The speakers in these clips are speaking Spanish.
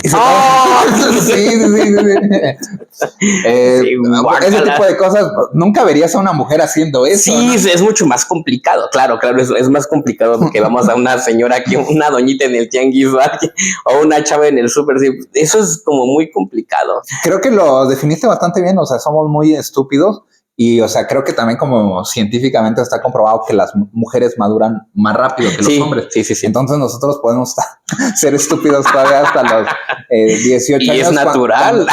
Y se ese tipo de cosas, nunca verías a una mujer haciendo eso. Sí, ¿no? Es mucho más complicado, claro, es más complicado porque vamos a una señora que una doñita en el tianguis o una chava en el súper, eso es como muy complicado. Creo que lo definiste bastante bien, o sea, somos muy estúpidos. Y, o sea, creo que también como científicamente está comprobado que las mujeres maduran más rápido que los hombres. Sí. Entonces nosotros podemos ser estúpidos todavía hasta los 18 y años. Es natural.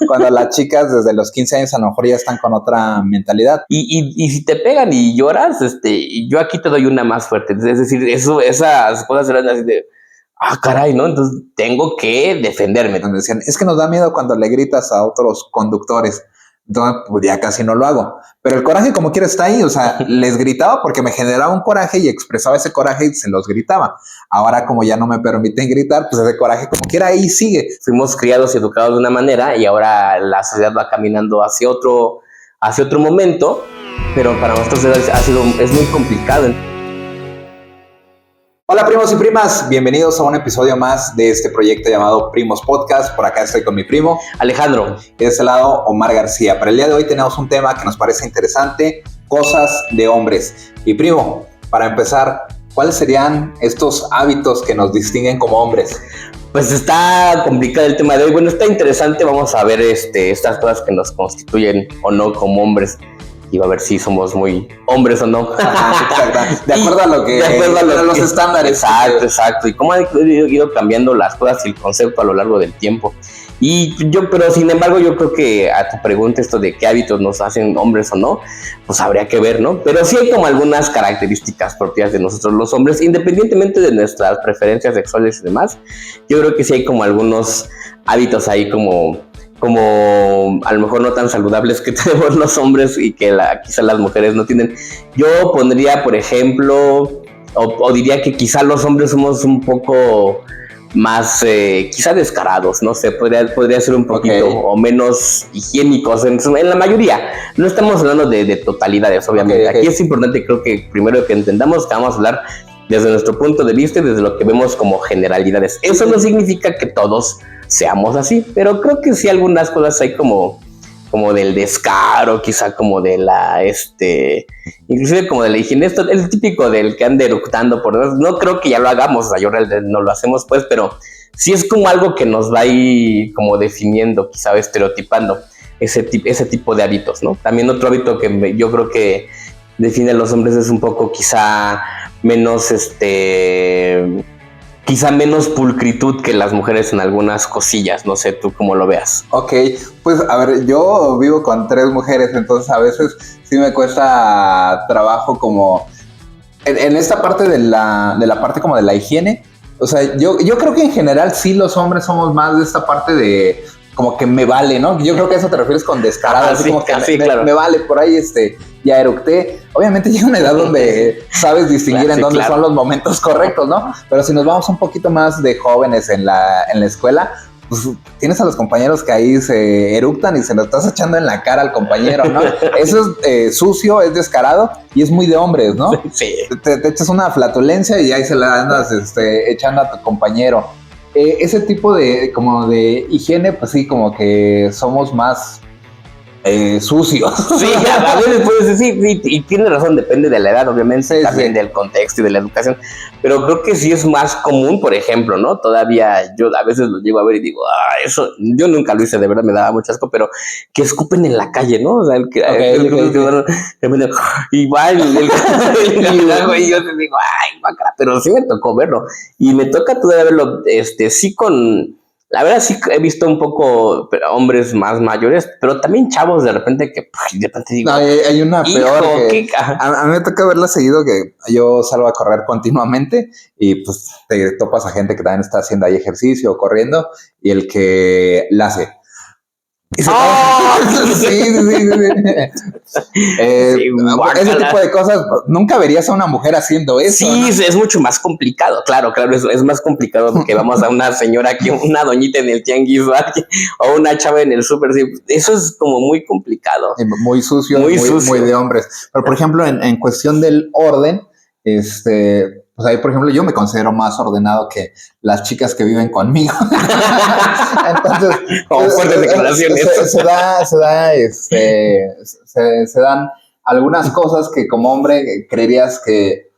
Cuando las chicas desde los 15 años a lo mejor ya están con otra mentalidad. Y si te pegan y lloras, yo aquí te doy una más fuerte. Es decir, esas cosas eran así de... caray, ¿no? Entonces tengo que defenderme. Donde decían, es que nos da miedo cuando le gritas a otros conductores. Entonces, pues ya casi no lo hago. Pero el coraje como quiera está ahí. O sea, les gritaba porque me generaba un coraje y expresaba ese coraje y se los gritaba. Ahora, como ya no me permiten gritar, pues ese coraje como quiera ahí sigue. Fuimos criados y educados de una manera y ahora la sociedad va caminando hacia otro momento, pero para nosotros es muy complicado. Hola primos y primas, bienvenidos a un episodio más de este proyecto llamado Primos Podcast. Por acá estoy con mi primo Alejandro y de este lado Omar García. Para el día de hoy tenemos un tema que nos parece interesante, cosas de hombres. Y primo, para empezar, ¿cuáles serían estos hábitos que nos distinguen como hombres? Pues está complicado el tema de hoy. Bueno, está interesante, vamos a ver estas cosas que nos constituyen o no como hombres. Y va a ver si somos muy hombres o no. De acuerdo a lo que... De acuerdo a los estándares. Exacto. Y cómo han ido cambiando las cosas y el concepto a lo largo del tiempo. Pero sin embargo, yo creo que a tu pregunta esto de qué hábitos nos hacen hombres o no, pues habría que ver, ¿no? Pero sí hay como algunas características propias de nosotros los hombres, independientemente de nuestras preferencias sexuales y demás. Yo creo que sí hay como algunos hábitos ahí como a lo mejor no tan saludables que tenemos los hombres y que quizá las mujeres no tienen. Yo pondría, por ejemplo, o diría que quizá los hombres somos un poco más quizá descarados, no sé, podría ser un poquito o menos higiénicos en la mayoría. No estamos hablando de totalidades, obviamente. Aquí es importante, creo que primero que entendamos que vamos a hablar desde nuestro punto de vista y desde lo que vemos como generalidades. Eso no significa que todos seamos así, pero creo que sí algunas cosas hay como del descaro, quizá como de la inclusive como de la higiene. Esto es el típico del que anda eructando por demás. No creo que ya lo hagamos, o sea, yo no lo hacemos pues, pero sí es como algo que nos va ahí como definiendo, quizá estereotipando ese tipo de hábitos, ¿no? También otro hábito que yo creo que define a los hombres es un poco quizá menos quizá menos pulcritud que las mujeres en algunas cosillas, no sé tú cómo lo veas. Ok, pues a ver, yo vivo con 3 mujeres, entonces a veces sí me cuesta trabajo como en esta parte de la parte como de la higiene. O sea, yo creo que en general sí los hombres somos más de esta parte de como que me vale, ¿no? Yo creo que a eso te refieres con descarado, así como que claro. me vale, por ahí ya eructé. Obviamente llega una edad donde sabes distinguir en dónde son los momentos correctos, ¿no? Pero si nos vamos un poquito más de jóvenes en la escuela, pues tienes a los compañeros que ahí se eructan y se lo estás echando en la cara al compañero, ¿no? Eso es sucio, es descarado y es muy de hombres, ¿no? Sí. Te echas una flatulencia y ahí se la andas echando a tu compañero. Ese tipo de higiene, pues sí, como que somos más sucios. Sí, a veces puedes decir, sí, y tiene razón, depende de la edad, obviamente, también del contexto y de la educación, pero creo que sí es más común, por ejemplo, ¿no? Todavía yo a veces lo llego a ver y digo, eso, yo nunca lo hice, de verdad me daba mucho asco, pero que escupen en la calle, ¿no? O sea, y va y yo te digo, ay, bacala, pero sí me tocó verlo, y me toca todavía verlo, sí la verdad sí he visto un poco hombres más mayores, pero también chavos de repente que digo... No, hay una peor que... A mí me toca verla seguido, que yo salgo a correr continuamente y pues te topas a gente que también está haciendo ahí ejercicio o corriendo y el que la hace... Sí. Ese tipo de cosas, nunca verías a una mujer haciendo eso. Sí, ¿no? Es mucho más complicado, claro, es más complicado porque vamos a una señora que una doñita en el tianguis o una chava en el súper, eso es como muy complicado. Muy sucio, muy de hombres. Pero por ejemplo, en cuestión del orden, pues ahí, por ejemplo, yo me considero más ordenado que las chicas que viven conmigo. Entonces, fuertes declaraciones. Se dan algunas cosas que como hombre creerías que,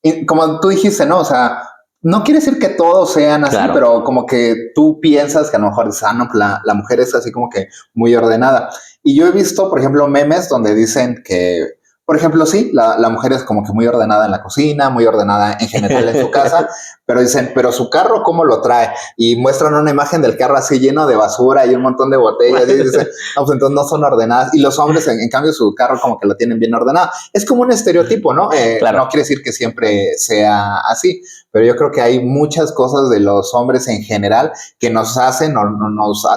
y como tú dijiste, ¿no? O sea, no quiere decir que todos sean así, claro, pero como que tú piensas que a lo mejor no, la mujer es así como que muy ordenada. Y yo he visto, por ejemplo, memes donde dicen que, por ejemplo, sí, la mujer es como que muy ordenada en la cocina, muy ordenada en general en su casa, pero dicen, pero su carro, ¿cómo lo trae? Y muestran una imagen del carro así lleno de basura y un montón de botellas, y dicen, no, pues entonces no son ordenadas. Y los hombres, en cambio, su carro como que lo tienen bien ordenado. Es como un estereotipo, ¿no? Claro. No quiere decir que siempre sea así, pero yo creo que hay muchas cosas de los hombres en general que nos hacen,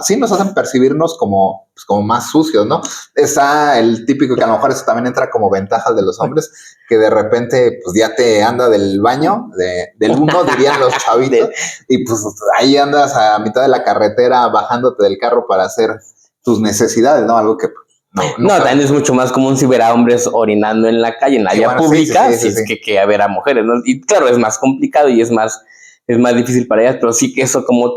sí nos hacen percibirnos como, pues, como más sucios, ¿no? Está el típico que a lo mejor eso también entra como ventajas de los hombres, que de repente pues ya te anda del baño, del uno, dirían los chavitos, y pues ahí andas a mitad de la carretera bajándote del carro para hacer tus necesidades, ¿no? Algo que... No, también es mucho más común si ver a hombres orinando en la calle, en la vía pública, sí, es que a ver a mujeres, ¿no? Y claro, es más complicado y es más difícil para ellas, pero sí que eso como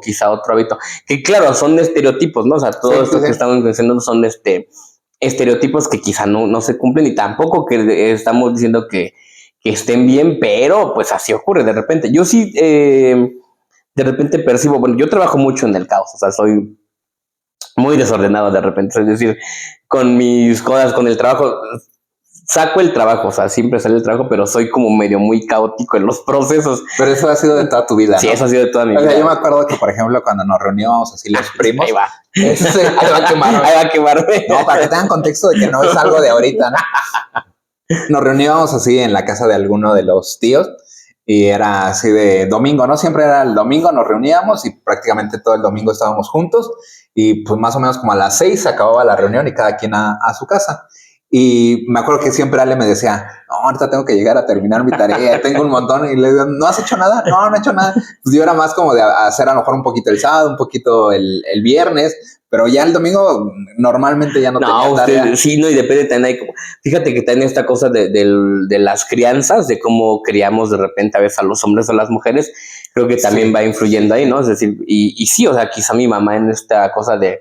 quizá otro hábito, que claro, son estereotipos, ¿no? O sea, todo esto que estamos mencionando son estereotipos que quizá no se cumplen y tampoco que estamos diciendo que estén bien, pero pues así ocurre de repente. Yo sí de repente percibo, bueno, yo trabajo mucho en el caos, o sea, soy muy desordenado de repente, es decir, con mis cosas, con el trabajo, saco el trabajo, o sea, siempre sale el trabajo, pero soy como medio muy caótico en los procesos. Pero eso ha sido de toda tu vida, ¿no? Sí, eso ha sido de toda mi vida. Yo me acuerdo que, por ejemplo, cuando nos reuníamos así los primos... Ahí va. Ahí va a quemarme. Ahí va a quemarme. No, para que tengan contexto de que no es algo de ahorita, ¿no? Nos reuníamos así en la casa de alguno de los tíos y era así de domingo, ¿no? Siempre era el domingo, nos reuníamos y prácticamente todo el domingo estábamos juntos y pues más o menos como a las 6 se acababa la reunión y cada quien a su casa. Y me acuerdo que siempre Ale me decía, no, ahorita tengo que llegar a terminar mi tarea, tengo un montón. Y le digo, ¿no has hecho nada? No he hecho nada. Pues yo era más como de hacer a lo mejor un poquito el sábado, un poquito el viernes, pero ya el domingo normalmente ya no tenía tarea. Sí, no, y depende también, fíjate que también esta cosa de las crianzas, de cómo criamos de repente a veces a los hombres o a las mujeres, creo que también va influyendo ahí, ¿no? Es decir, y sí, o sea, quizá mi mamá en esta cosa de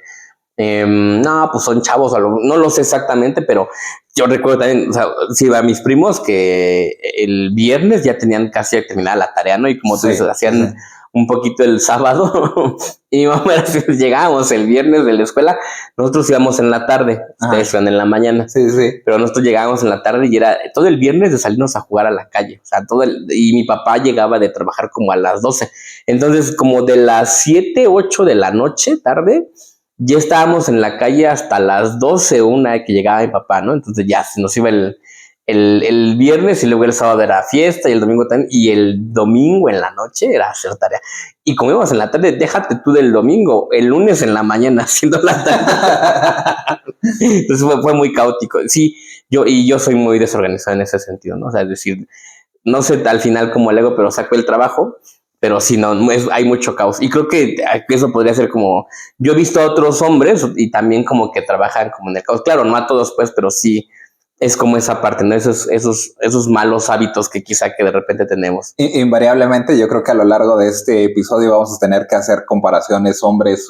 no, pues son chavos, no lo sé exactamente, pero yo recuerdo también, o sea, sí, a mis primos que el viernes ya tenían casi terminada la tarea, ¿no? Y como tú dices, hacían un poquito el sábado y mamá, llegábamos el viernes de la escuela, nosotros íbamos en la tarde, ustedes iban en la mañana, pero nosotros llegábamos en la tarde y era todo el viernes de salirnos a jugar a la calle, o sea, y mi papá llegaba de trabajar como a las 12, entonces como de las 7, 8 de la noche, tarde, ya estábamos en la calle hasta las 12, una que llegaba mi papá, ¿no? Entonces ya se nos iba el viernes y luego el sábado era fiesta y el domingo también, y el domingo en la noche era hacer tarea. Y como íbamos en la tarde, déjate tú del domingo, el lunes en la mañana haciendo la tarea. Entonces fue muy caótico. Sí, yo soy muy desorganizado en ese sentido, ¿no? O sea, es decir, no sé al final cómo le hago, pero saco el trabajo. Pero sí, no, hay mucho caos. Y creo que eso podría ser como... Yo he visto a otros hombres y también como que trabajan como en el caos. Claro, no a todos pues, pero sí es como esa parte, ¿no? Esos malos hábitos que quizá que de repente tenemos. Invariablemente yo creo que a lo largo de este episodio vamos a tener que hacer comparaciones hombres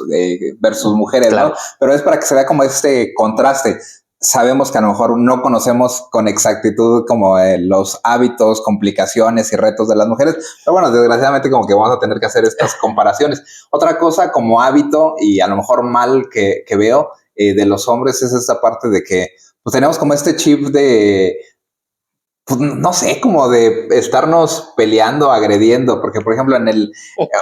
versus mujeres, claro, ¿no? Pero es para que se vea como este contraste. Sabemos que a lo mejor no conocemos con exactitud como los hábitos, complicaciones y retos de las mujeres, pero bueno, desgraciadamente como que vamos a tener que hacer estas comparaciones. Otra cosa como hábito y a lo mejor mal que veo de los hombres es esta parte de que pues tenemos como este chip de, pues no sé, como de estarnos peleando, agrediendo, porque por ejemplo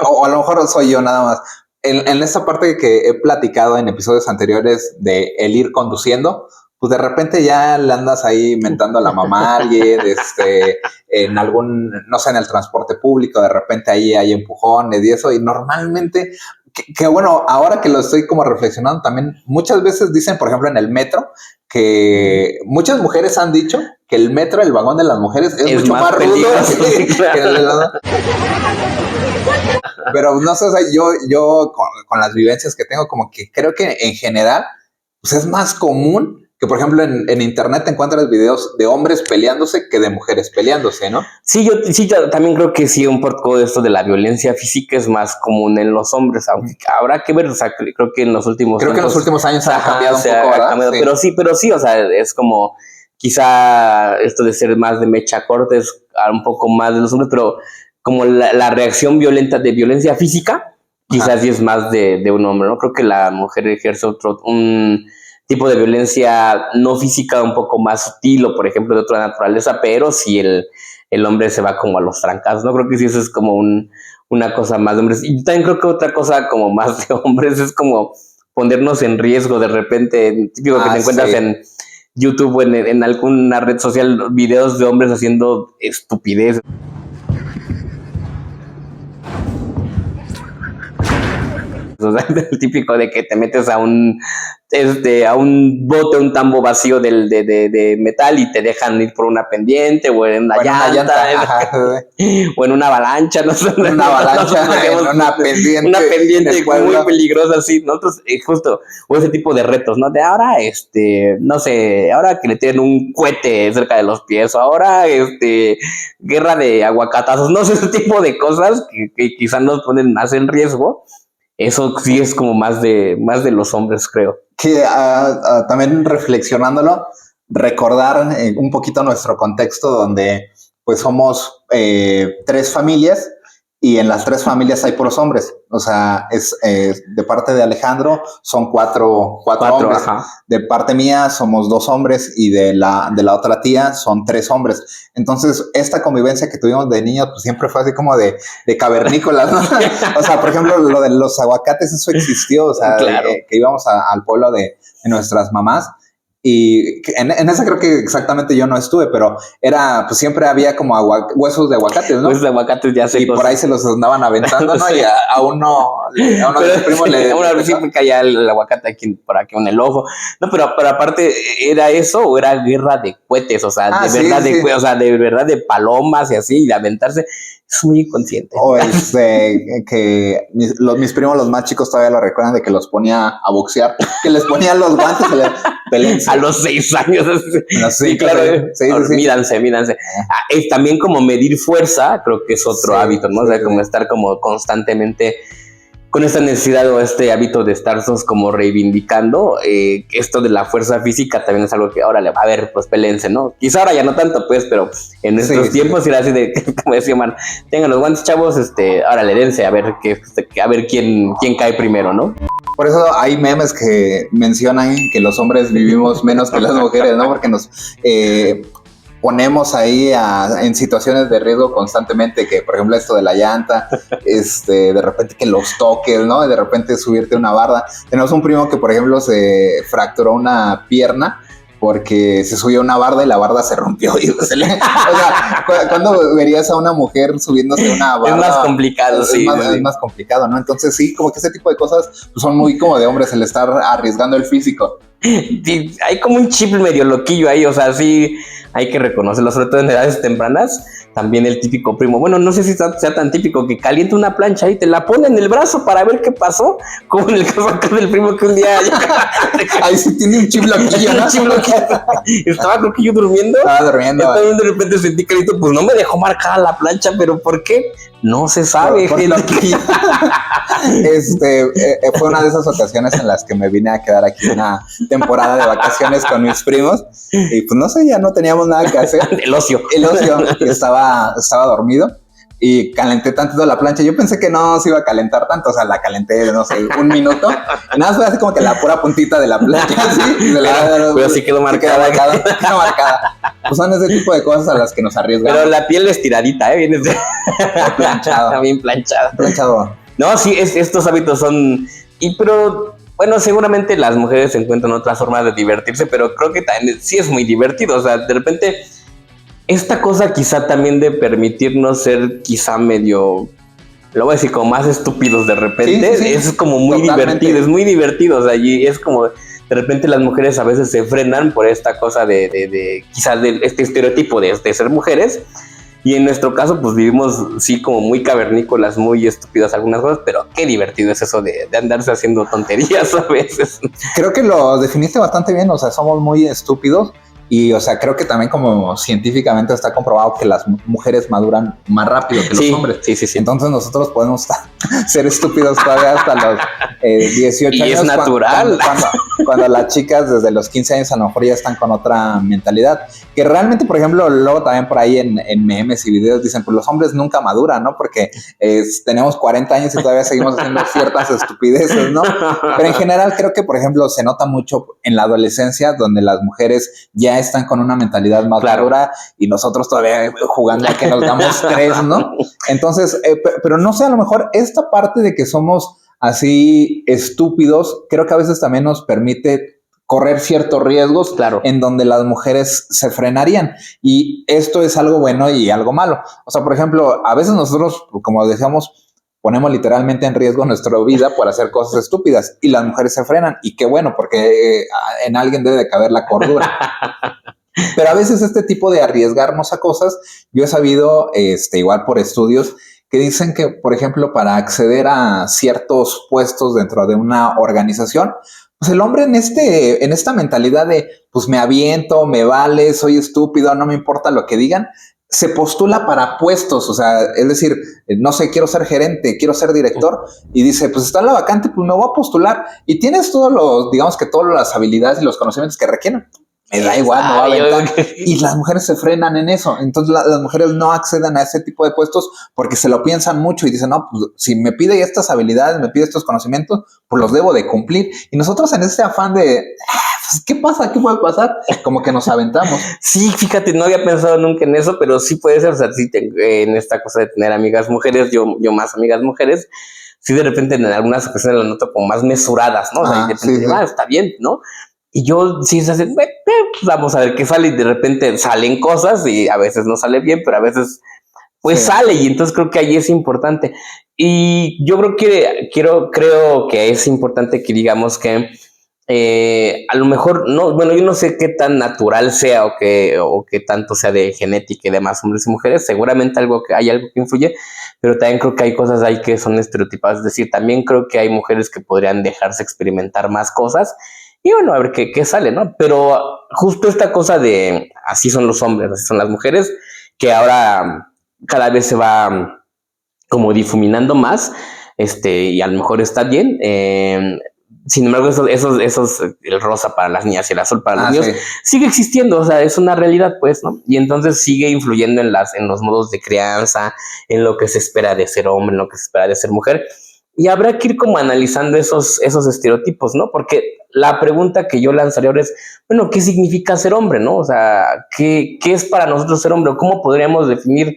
o a lo mejor soy yo nada más, en esta parte que he platicado en episodios anteriores de el ir conduciendo, pues de repente ya le andas ahí mentando a la mamá a alguien, en algún, no sé, en el transporte público, de repente ahí hay empujones y eso, y normalmente, que bueno, ahora que lo estoy como reflexionando también, muchas veces dicen, por ejemplo, en el metro, que muchas mujeres han dicho que el metro, el vagón de las mujeres, es mucho más rudo que el de los... Pero no sé, o sea, yo con las vivencias que tengo, como que creo que en general, pues es más común que por ejemplo en internet te encuentras videos de hombres peleándose que de mujeres peleándose, ¿no? Sí, yo también creo que sí, un poco de esto de la violencia física es más común en los hombres, aunque habrá que ver, o sea, creo que en los últimos años ha cambiado un poco, ¿verdad? Cambiado, sí. Pero sí, o sea, es como quizá esto de ser más de mecha corta es un poco más de los hombres, pero como la reacción violenta de violencia física, quizás sí es más de un hombre, ¿no? Creo que la mujer ejerce un tipo de violencia no física un poco más sutil o por ejemplo de otra naturaleza, pero si el hombre se va como a los trancazos, ¿no? Creo que sí eso es como una cosa más de hombres. Y también creo que otra cosa como más de hombres es como ponernos en riesgo de repente, típico que te encuentras en YouTube o en alguna red social, videos de hombres haciendo estupidez. O sea, el típico de que te metes a un bote, un tambo vacío de metal y te dejan ir por una pendiente o en una llanta o en una avalancha, no sé. Una avalancha, una pendiente muy peligrosa, sí. Nosotros, justo, o ese tipo de retos, ¿no? De ahora, no sé, ahora que le tienen un cohete cerca de los pies, o ahora, guerra de aguacatazos, no sé, ese tipo de cosas que quizás nos ponen más en riesgo. Eso sí es como más de los hombres, creo. Que también reflexionándolo, recordar un poquito nuestro contexto donde pues somos 3 familias y en las 3 familias hay puros hombres. O sea, de parte de Alejandro son cuatro hombres. Ajá. De parte mía somos 2 hombres y de la otra tía son 3 hombres. Entonces, esta convivencia que tuvimos de niños, pues siempre fue así como de cavernícolas, ¿no? O sea, por ejemplo, lo de los aguacates, eso existió. O sea, claro. Que íbamos al pueblo de nuestras mamás. Y en esa creo que exactamente yo no estuve, pero pues siempre había como huesos de aguacates, ¿no? Huesos de aguacates ya secos. Y por ahí se los andaban aventando, ¿no? Sí. Y a uno de los primos le... Ahora sí me caía el aguacate por aquí en el ojo. No, pero aparte, ¿era eso o era guerra de cohetes? O sea, o sea, de verdad de palomas y así, y de aventarse. Es muy inconsciente. O que mis primos, los más chicos, todavía lo recuerdan de que los ponía a boxear, que les ponían los guantes y les pelean. A los 6 años. Sí, claro. Sí. Mídanse. También como medir fuerza, creo que es otro hábito, ¿no? O sea, como estar como constantemente con esta necesidad o este hábito de estarnos como reivindicando. Esto de la fuerza física también es algo que ahora, a ver, pues pelense, ¿no? Quizá ahora ya no tanto, pues, pero en estos tiempos era así de, como decía man, tengan los guantes, chavos, órale, dense, a ver quién cae primero, ¿no? Por eso hay memes que mencionan que los hombres vivimos menos que las mujeres, ¿no? Porque nos ponemos ahí en situaciones de riesgo constantemente, que por ejemplo esto de la llanta, de repente que los toques, ¿no? De repente subirte una barda. Tenemos un primo que por ejemplo se fracturó una pierna porque se subió a una barda y la barda se rompió. O sea, ¿cuándo verías a una mujer subiéndose a una barda? Es más complicado, es más complicado, ¿no? Entonces sí, como que ese tipo de cosas pues, son muy como de hombres, el estar arriesgando el físico. Sí, hay como un chip medio loquillo ahí, o sea, sí hay que reconocerlo, sobre todo en edades tempranas. También el típico primo, bueno, no sé si sea tan típico, que calienta una plancha y te la pone en el brazo para ver qué pasó, como en el caso acá del primo que un día ahí sí tiene un chip loquillo, ¿no? Estaba creo que yo durmiendo. Entonces de repente sentí clarito, pues no me dejó marcada la plancha, pero ¿por qué? No se sabe, gente. Fue una de esas ocasiones en las que me vine a quedar aquí una temporada de vacaciones con mis primos y pues no sé, ya no teníamos nada que hacer. El ocio, estaba dormido y calenté tantito la plancha. Yo pensé que no se iba a calentar tanto, o sea, la calenté, no sé, 1 minuto. Y nada, fue así como que la pura puntita de la plancha, ¿sí? Pero sí quedó marcada. Quedó marcada. Pues son ese tipo de cosas a las que nos arriesgamos. Pero la piel estiradita, viene planchado. Bien planchada. Planchado. No, sí, estos hábitos son... pero bueno, seguramente las mujeres encuentran otras formas de divertirse, pero creo que también sí es muy divertido. O sea, de repente, esta cosa quizá también de permitirnos ser quizá medio, lo voy a decir, como más estúpidos de repente, sí. Es como muy divertido, es muy divertido. O sea, y es como, de repente las mujeres a veces se frenan por esta cosa de quizás de este estereotipo de ser mujeres. Y en nuestro caso, pues vivimos, sí, como muy cavernícolas, muy estúpidas algunas cosas, pero qué divertido es eso de andarse haciendo tonterías a veces. Creo que lo definiste bastante bien, o sea, somos muy estúpidos. Y, o sea, creo que también como científicamente está comprobado que las mujeres maduran más rápido que los hombres. Sí. Entonces nosotros podemos ser estúpidos todavía hasta los 18 y años. Y es natural. Cuando las chicas desde los 15 años a lo mejor ya están con otra mentalidad. Que realmente, por ejemplo, luego también por ahí en memes y videos dicen, pues los hombres nunca maduran, ¿no? Porque tenemos 40 años y todavía seguimos haciendo ciertas estupideces, ¿no? Pero en general creo que, por ejemplo, se nota mucho en la adolescencia donde las mujeres ya están con una mentalidad más madura y nosotros todavía jugando a que nos damos tres, ¿no? Entonces, pero no sé, a lo mejor esta parte de que somos así estúpidos, creo que a veces también nos permite correr ciertos riesgos en donde las mujeres se frenarían. Y esto es algo bueno y algo malo. O sea, por ejemplo, a veces nosotros, como decíamos, ponemos literalmente en riesgo nuestra vida por hacer cosas estúpidas y las mujeres se frenan. Y qué bueno, porque en alguien debe de caber la cordura. Pero a veces este tipo de arriesgarnos a cosas, yo he sabido, igual por estudios, que dicen que, por ejemplo, para acceder a ciertos puestos dentro de una organización, pues el hombre en esta mentalidad de, pues me aviento, me vale, soy estúpido, no me importa lo que digan, se postula para puestos, o sea, es decir, no sé, quiero ser gerente, quiero ser director, y dice, pues está la vacante, pues me voy a postular, y tienes digamos que todas las habilidades y los conocimientos que requieren. Me da igual, no va a aventar. Y las mujeres se frenan en eso. Entonces las mujeres no acceden a ese tipo de puestos porque se lo piensan mucho y dicen, no, pues si me pide estas habilidades, me pide estos conocimientos, pues los debo de cumplir. Y nosotros en este afán de, pues, ¿qué pasa? ¿Qué puede pasar? Como que nos aventamos. Sí, fíjate, no había pensado nunca en eso, pero sí puede ser, o sea, sí, en esta cosa de tener amigas mujeres, yo más amigas mujeres, sí de repente en algunas ocasiones las noto como más mesuradas, ¿no? O sea, y de repente, está bien, ¿no? Y yo sí se hacen, pues vamos a ver qué sale, y de repente salen cosas y a veces no sale bien, pero a veces pues sale, y entonces creo que ahí es importante. Y yo creo que es importante que digamos que a lo mejor no, bueno, yo no sé qué tan natural sea o qué tanto sea de genética y demás, hombres y mujeres, seguramente hay algo que influye, pero también creo que hay cosas ahí que son estereotipadas, es decir, también creo que hay mujeres que podrían dejarse experimentar más cosas. Y bueno, a ver qué sale, ¿no? Pero justo esta cosa de así son los hombres, así son las mujeres, que ahora cada vez se va como difuminando más, y a lo mejor está bien. Sin embargo, el rosa para las niñas y el azul para los niños sigue existiendo, o sea, es una realidad, pues, ¿no? Y entonces sigue influyendo en los modos de crianza, en lo que se espera de ser hombre, en lo que se espera de ser mujer. Y habrá que ir como analizando esos estereotipos, ¿no? Porque la pregunta que yo lanzaría ahora es, bueno, ¿qué significa ser hombre, no? O sea, ¿qué es para nosotros ser hombre? ¿Cómo podríamos definir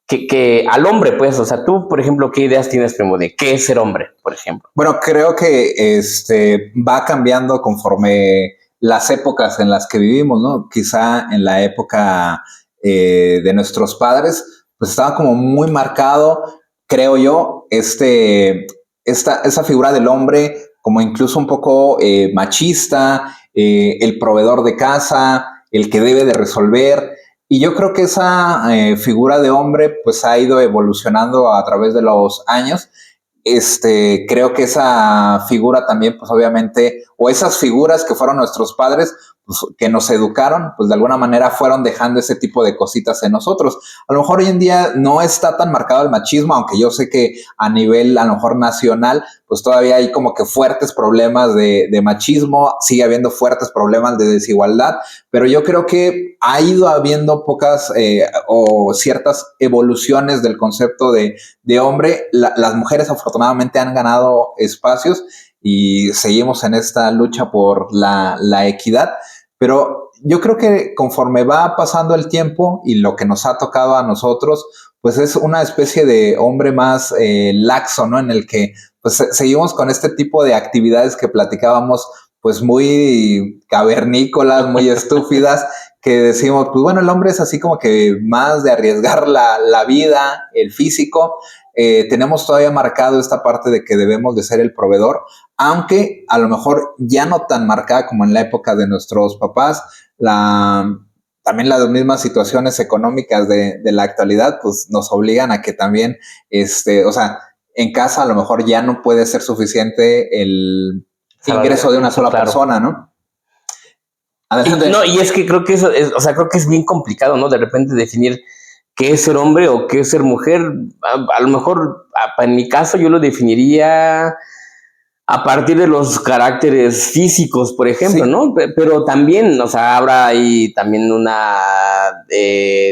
que al hombre, pues? O sea, tú, por ejemplo, ¿qué ideas tienes, Primo, de qué es ser hombre, por ejemplo? Bueno, creo que va cambiando conforme las épocas en las que vivimos, ¿no? Quizá en la época de nuestros padres, pues estaba como muy marcado, creo yo, esa figura del hombre como incluso un poco machista, el proveedor de casa, el que debe de resolver. Y yo creo que esa figura de hombre pues ha ido evolucionando a través de los años. Creo que esa figura también, pues obviamente, o esas figuras que fueron nuestros padres, pues, que nos educaron, pues de alguna manera fueron dejando ese tipo de cositas en nosotros. A lo mejor hoy en día no está tan marcado el machismo, aunque yo sé que a nivel a lo mejor nacional, pues todavía hay como que fuertes problemas de machismo, sigue habiendo fuertes problemas de desigualdad, pero yo creo que ha ido habiendo pocas o ciertas evoluciones del concepto de hombre. Las mujeres afortunadamente han ganado espacios y seguimos en esta lucha por la equidad, pero yo creo que conforme va pasando el tiempo y lo que nos ha tocado a nosotros, pues es una especie de hombre más laxo, ¿no? En el que pues seguimos con este tipo de actividades que platicábamos, pues muy cavernícolas, muy estúpidas, que decimos, pues bueno, el hombre es así como que más de arriesgar la vida, el físico. Tenemos todavía marcado esta parte de que debemos de ser el proveedor, aunque a lo mejor ya no tan marcada como en la época de nuestros papás. también las mismas situaciones económicas de la actualidad, pues nos obligan a que también, o sea, en casa a lo mejor ya no puede ser suficiente el ingreso de una sola persona, ¿no? Y es que creo que eso es, o sea, creo que es bien complicado, ¿no? De repente definir qué es ser hombre o qué es ser mujer. A lo mejor, en mi caso, yo lo definiría a partir de los caracteres físicos, por ejemplo, sí, ¿no? Pero también, o sea, habrá ahí también una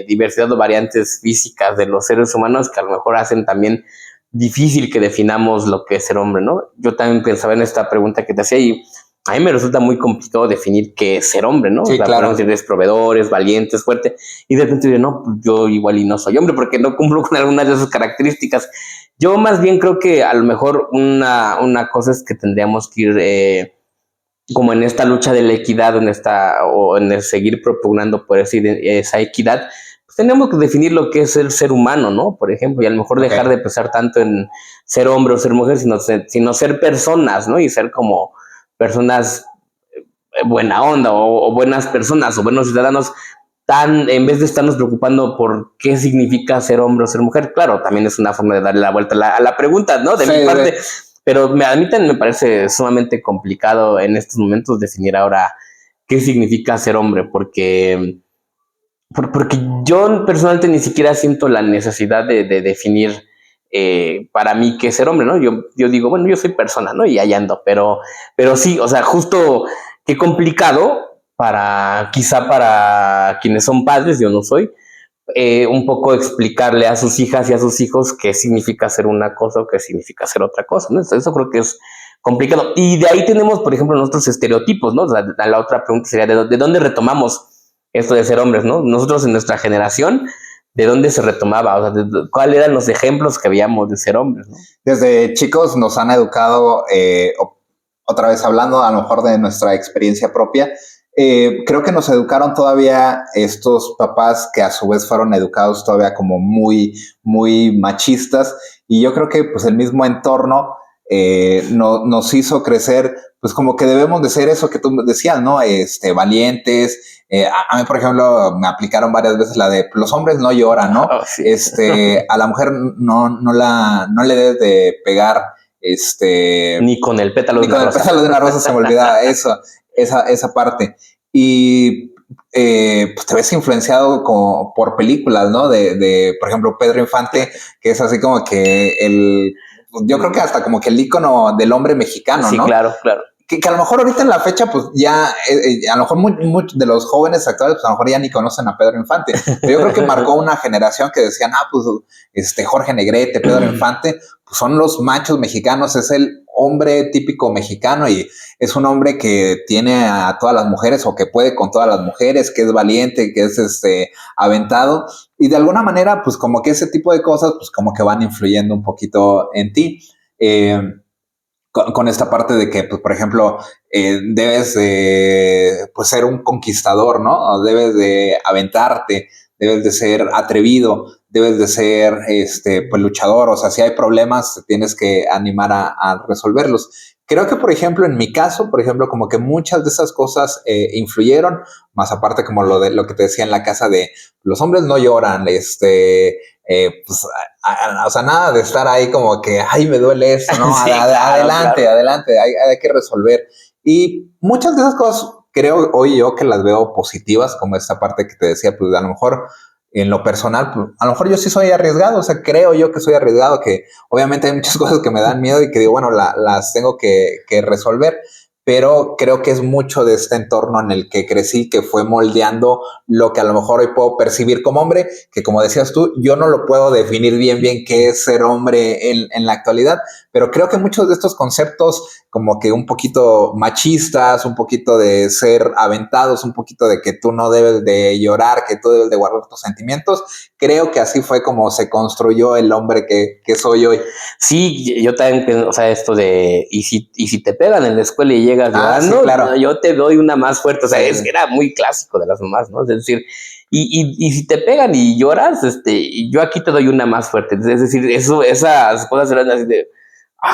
diversidad de variantes físicas de los seres humanos que a lo mejor hacen también difícil que definamos lo que es ser hombre, ¿no? Yo también pensaba en esta pregunta que te hacía y a mí me resulta muy complicado definir qué es ser hombre, ¿no? Sí, o sea, claro. Podemos decir, proveedores, valientes, fuerte, y de repente digo, no, yo igual y no soy hombre porque no cumplo con algunas de esas características. Yo más bien creo que a lo mejor una cosa es que tendríamos que ir como en esta lucha de la equidad, o en el seguir propugnando por esa equidad, pues tenemos que definir lo que es el ser humano, ¿no? Por ejemplo, y a lo mejor dejar de pensar tanto en ser hombre o ser mujer, sino ser personas, ¿no? Y ser como personas buena onda o buenas personas o buenos ciudadanos, en vez de estarnos preocupando por qué significa ser hombre o ser mujer. Claro, también es una forma de darle la vuelta a la pregunta, ¿no? De mi parte. Pero a mí también me parece sumamente complicado en estos momentos definir ahora qué significa ser hombre, porque yo personalmente ni siquiera siento la necesidad de definir para mí qué es ser hombre, ¿no? Yo digo, bueno, yo soy persona, ¿no? Y allá ando, pero sí, o sea, justo qué complicado quizá para quienes son padres, yo no soy, un poco explicarle a sus hijas y a sus hijos qué significa ser una cosa o qué significa ser otra cosa, ¿no? Eso creo que es complicado. Y de ahí tenemos, por ejemplo, nuestros estereotipos, ¿no? La otra pregunta sería, ¿de dónde retomamos esto de ser hombres, ¿no? Nosotros en nuestra generación, ¿de dónde se retomaba? O sea, ¿cuáles eran los ejemplos que veíamos de ser hombres, ¿no? Desde chicos nos han educado, otra vez hablando a lo mejor de nuestra experiencia propia, creo que nos educaron todavía estos papás que a su vez fueron educados todavía como muy, muy machistas, y yo creo que pues el mismo entorno nos hizo crecer, pues como que debemos de ser eso que tú decías, ¿no? Valientes. A mí, por ejemplo, me aplicaron varias veces la de los hombres no lloran, ¿no? Oh, sí. A la mujer no le debes de pegar, ni con el pétalo de una rosa. Ni con el pétalo de una rosa, se me olvidaba esa parte. Y pues te ves influenciado por películas, ¿no? Por ejemplo, Pedro Infante, que es así como que yo creo que hasta como que el ícono del hombre mexicano, sí, ¿no? Sí, claro. Que a lo mejor ahorita en la fecha, pues ya, a lo mejor muchos de los jóvenes actuales, pues a lo mejor ya ni conocen a Pedro Infante. Pero yo creo que marcó una generación que decían, pues Jorge Negrete, Pedro Infante, pues son los machos mexicanos, es el hombre típico mexicano y es un hombre que tiene a todas las mujeres o que puede con todas las mujeres, que es valiente, que es aventado. Y de alguna manera, pues como que ese tipo de cosas, pues como que van influyendo un poquito en ti. Con esta parte de que, pues, por ejemplo, debes de pues, ser un conquistador, ¿no? O debes de aventarte, debes de ser atrevido, debes de ser pues, luchador. O sea, si hay problemas, tienes que animar a resolverlos. Creo que, por ejemplo, en mi caso, por ejemplo, como que muchas de esas cosas influyeron, más aparte como lo que te decía en la casa de los hombres no lloran, pues, o sea, nada de estar ahí como que, ay, me duele esto, ¿no? Sí, adelante, claro. adelante, hay que resolver. Y muchas de esas cosas creo hoy yo que las veo positivas, como esta parte que te decía, pues a lo mejor en lo personal, pues, a lo mejor yo sí soy arriesgado, o sea, creo yo que soy arriesgado, que obviamente hay muchas cosas que me dan miedo y que digo, bueno, las tengo que resolver, pero creo que es mucho de este entorno en el que crecí, que fue moldeando lo que a lo mejor hoy puedo percibir como hombre, que como decías tú, yo no lo puedo definir bien qué es ser hombre en la actualidad, pero creo que muchos de estos conceptos como que un poquito machistas, un poquito de ser aventados, un poquito de que tú no debes de llorar, que tú debes de guardar tus sentimientos, creo que así fue como se construyó el hombre que soy hoy. Sí, yo también, o sea, esto de, y si te pegan en la escuela y llegas llorando, sí, claro. Yo te doy una más fuerte, o sea, era muy clásico de las mamás, ¿no? Es decir, y si te pegan y lloras, yo aquí te doy una más fuerte, es decir, esas cosas eran así de,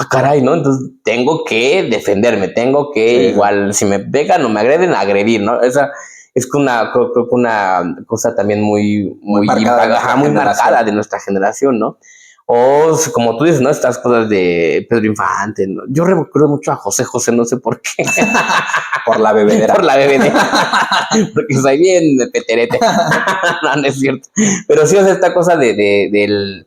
caray, ¿no? Entonces tengo que defenderme, tengo que igual, si me pegan o me agreden, agredir, ¿no? es que creo que una cosa también muy marcada marcada de nuestra generación, ¿no? O como tú dices, ¿no? Estas cosas de Pedro Infante, ¿no? Yo recuerdo mucho a José José, no sé por qué. Por la bebedera. Por la bebedera. Porque soy bien de peterete. No es cierto. Pero sí, o sea, esta cosa del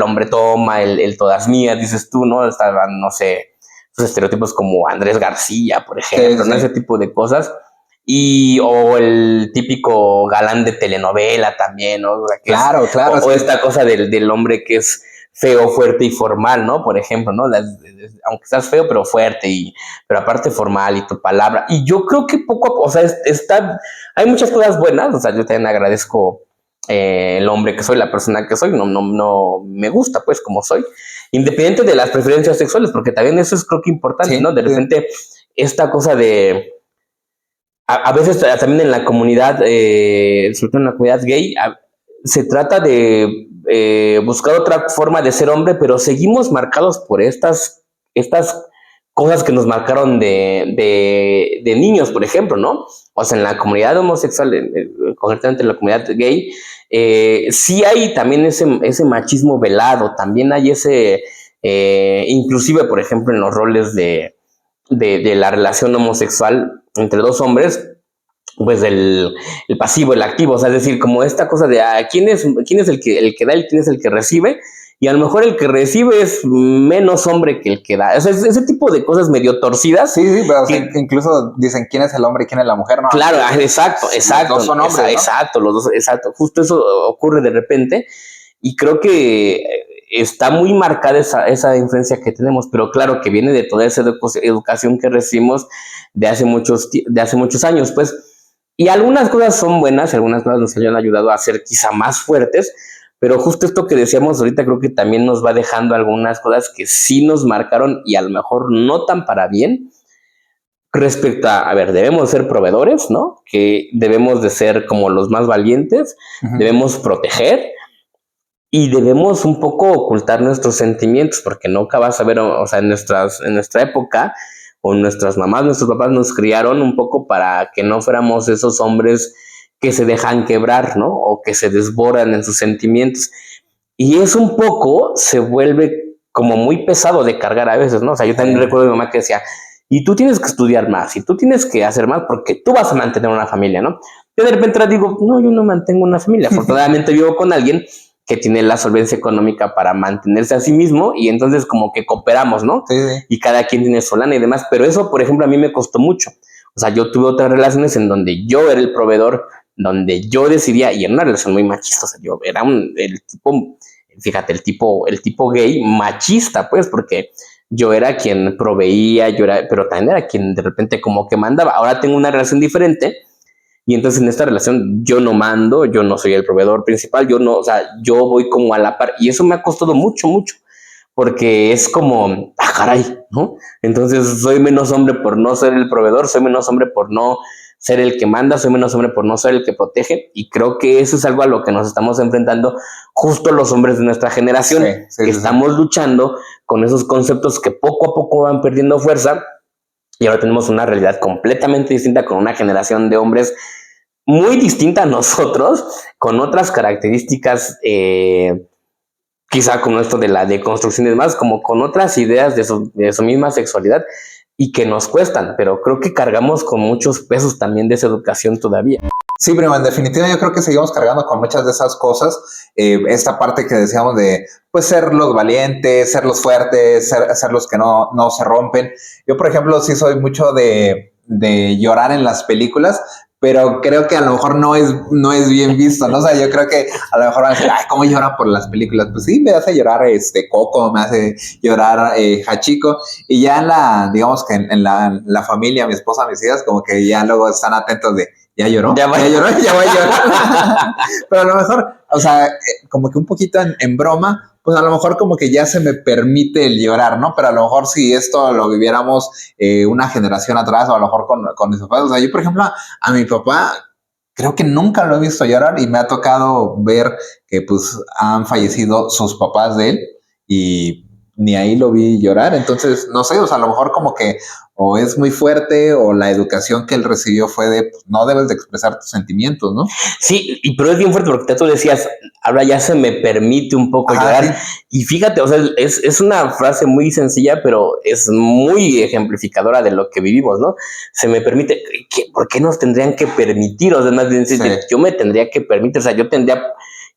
hombre toma, el todas mías, dices tú, ¿no? Estaban, no sé, esos estereotipos como Andrés García, por ejemplo, Sí, ¿no? sí. Ese tipo de cosas. O el típico galán de telenovela también, ¿no? O sea, claro. O esta cosa del hombre que es feo, fuerte y formal, ¿no? Por ejemplo, ¿no? Aunque seas feo, pero fuerte, pero aparte formal y tu palabra. Y yo creo que poco a poco, o sea, hay muchas cosas buenas, o sea, yo también agradezco el hombre que soy, la persona que soy, no me gusta, pues, como soy, independiente de las preferencias sexuales, porque también eso es creo que importante, ¿no? De repente, esta cosa a veces también en la comunidad, sobre todo en la comunidad gay, se trata de buscar otra forma de ser hombre, pero seguimos marcados por estas cosas que nos marcaron de niños, por ejemplo, ¿no? O sea, en la comunidad homosexual, concretamente en la comunidad gay, sí hay también ese machismo velado, también hay inclusive, por ejemplo, en los roles de la relación homosexual entre dos hombres, pues el pasivo, el activo, o sea, es decir, como esta cosa de quién es el que da y quién es el que recibe, y a lo mejor el que recibe es menos hombre que el que da. O sea, ese tipo de cosas medio torcidas. Sí, pero incluso dicen quién es el hombre y quién es la mujer, ¿no? Claro, exacto. Los dos son hombres, ¿no? Exacto, los dos, exacto. Justo eso ocurre de repente, y creo que está muy marcada esa influencia que tenemos, pero claro que viene de toda esa educación que recibimos de hace muchos años, pues. Y algunas cosas son buenas, algunas cosas nos han ayudado a ser quizá más fuertes, pero justo esto que decíamos ahorita creo que también nos va dejando algunas cosas que sí nos marcaron y a lo mejor no tan para bien respecto a ver, debemos ser proveedores, ¿no? Que debemos de ser como los más valientes, debemos proteger y debemos un poco ocultar nuestros sentimientos, porque no acabas a ver, o sea, en nuestra época, o nuestras mamás, nuestros papás nos criaron un poco para que no fuéramos esos hombres que se dejan quebrar, ¿no? O que se desbordan en sus sentimientos. Y eso un poco se vuelve como muy pesado de cargar a veces, ¿no? O sea, yo también recuerdo a mi mamá que decía, y tú tienes que estudiar más, y tú tienes que hacer más porque tú vas a mantener una familia, ¿no? Yo de repente digo, no, yo no mantengo una familia. Afortunadamente vivo con alguien que tiene la solvencia económica para mantenerse a sí mismo y entonces como que cooperamos, ¿no? Sí. Y cada quien tiene su lana y demás, pero eso, por ejemplo, a mí me costó mucho. O sea, yo tuve otras relaciones en donde yo era el proveedor, donde yo decidía, y era una relación muy machista, o sea, yo era el tipo gay machista, pues, porque yo era quien proveía, pero también era quien de repente como que mandaba. Ahora tengo una relación diferente, y entonces en esta relación yo no mando, yo no soy el proveedor principal, o sea, yo voy como a la par, y eso me ha costado mucho, porque es como, caray, ¿no? Entonces soy menos hombre por no ser el proveedor, soy menos hombre por no ser el que manda, soy menos hombre por no ser el que protege, y creo que eso es algo a lo que nos estamos enfrentando justo los hombres de nuestra generación, que estamos luchando con esos conceptos que poco a poco van perdiendo fuerza, y ahora tenemos una realidad completamente distinta con una generación de hombres muy distinta a nosotros, con otras características, quizá con esto de la deconstrucción y demás, como con otras ideas de su misma sexualidad y que nos cuestan, pero creo que cargamos con muchos pesos también de esa educación todavía. Sí, primo, en definitiva yo creo que seguimos cargando con muchas de esas cosas. Esta parte que decíamos de pues ser los valientes, ser los fuertes, ser los que no se rompen. Yo, por ejemplo, sí soy mucho de llorar en las películas, pero creo que a lo mejor no es bien visto, ¿no? O sea, yo creo que a lo mejor van a decir, ay, ¿cómo llora por las películas? Pues sí, me hace llorar Coco, me hace llorar Hachiko, y ya digamos que en la familia, mi esposa, mis hijas, como que ya luego están atentos de, ¿ya lloró? Ya va a llorar. Pero a lo mejor, o sea, como que un poquito en broma, pues a lo mejor como que ya se me permite el llorar, ¿no? Pero a lo mejor si esto lo viviéramos una generación atrás, o a lo mejor con mis papás, o sea, yo por ejemplo a mi papá creo que nunca lo he visto llorar, y me ha tocado ver que pues han fallecido sus papás de él y ni ahí lo vi llorar. Entonces, no sé, o sea, a lo mejor como que o es muy fuerte, o la educación que él recibió fue de pues, no debes de expresar tus sentimientos, ¿no? Sí, pero es bien fuerte porque tú decías, ahora ya se me permite un poco llorar. Sí. Y fíjate, o sea, es una frase muy sencilla, pero es muy ejemplificadora de lo que vivimos, ¿no? Se me permite, ¿por qué nos tendrían que permitir? O sea, más bien, sí. Yo me tendría que permitir, o sea, yo tendría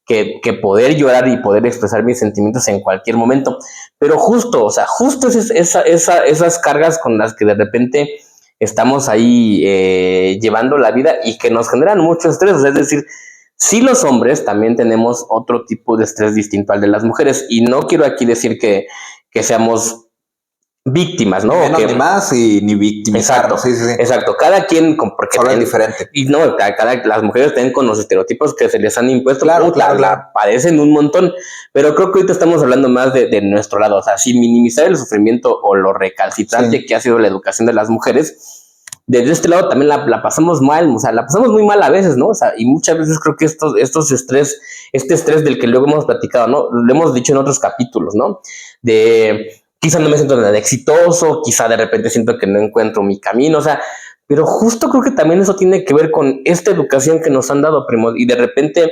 que poder llorar y poder expresar mis sentimientos en cualquier momento. Pero justo esas cargas con las que de repente estamos ahí llevando la vida y que nos generan mucho estrés. O sea, es decir, sí los hombres también tenemos otro tipo de estrés distinto al de las mujeres. Y no quiero aquí decir que seamos víctimas, ¿no? Menos ni más y ni víctimas. Exacto, sí. Exacto. Cada quien, porque solo es diferente. Y no, las mujeres tienen con los estereotipos que se les han impuesto, claro. Padecen un montón, pero creo que ahorita estamos hablando más de nuestro lado, o sea, sin minimizar el sufrimiento o lo recalcitrante que ha sido la educación de las mujeres. Desde este lado también la pasamos mal, o sea, la pasamos muy mal a veces, ¿no? O sea, y muchas veces creo que este estrés del que luego hemos platicado, ¿no? Lo hemos dicho en otros capítulos, ¿no? Quizá no me siento tan exitoso, quizá de repente siento que no encuentro mi camino, o sea, pero justo creo que también eso tiene que ver con esta educación que nos han dado, primo, y de repente,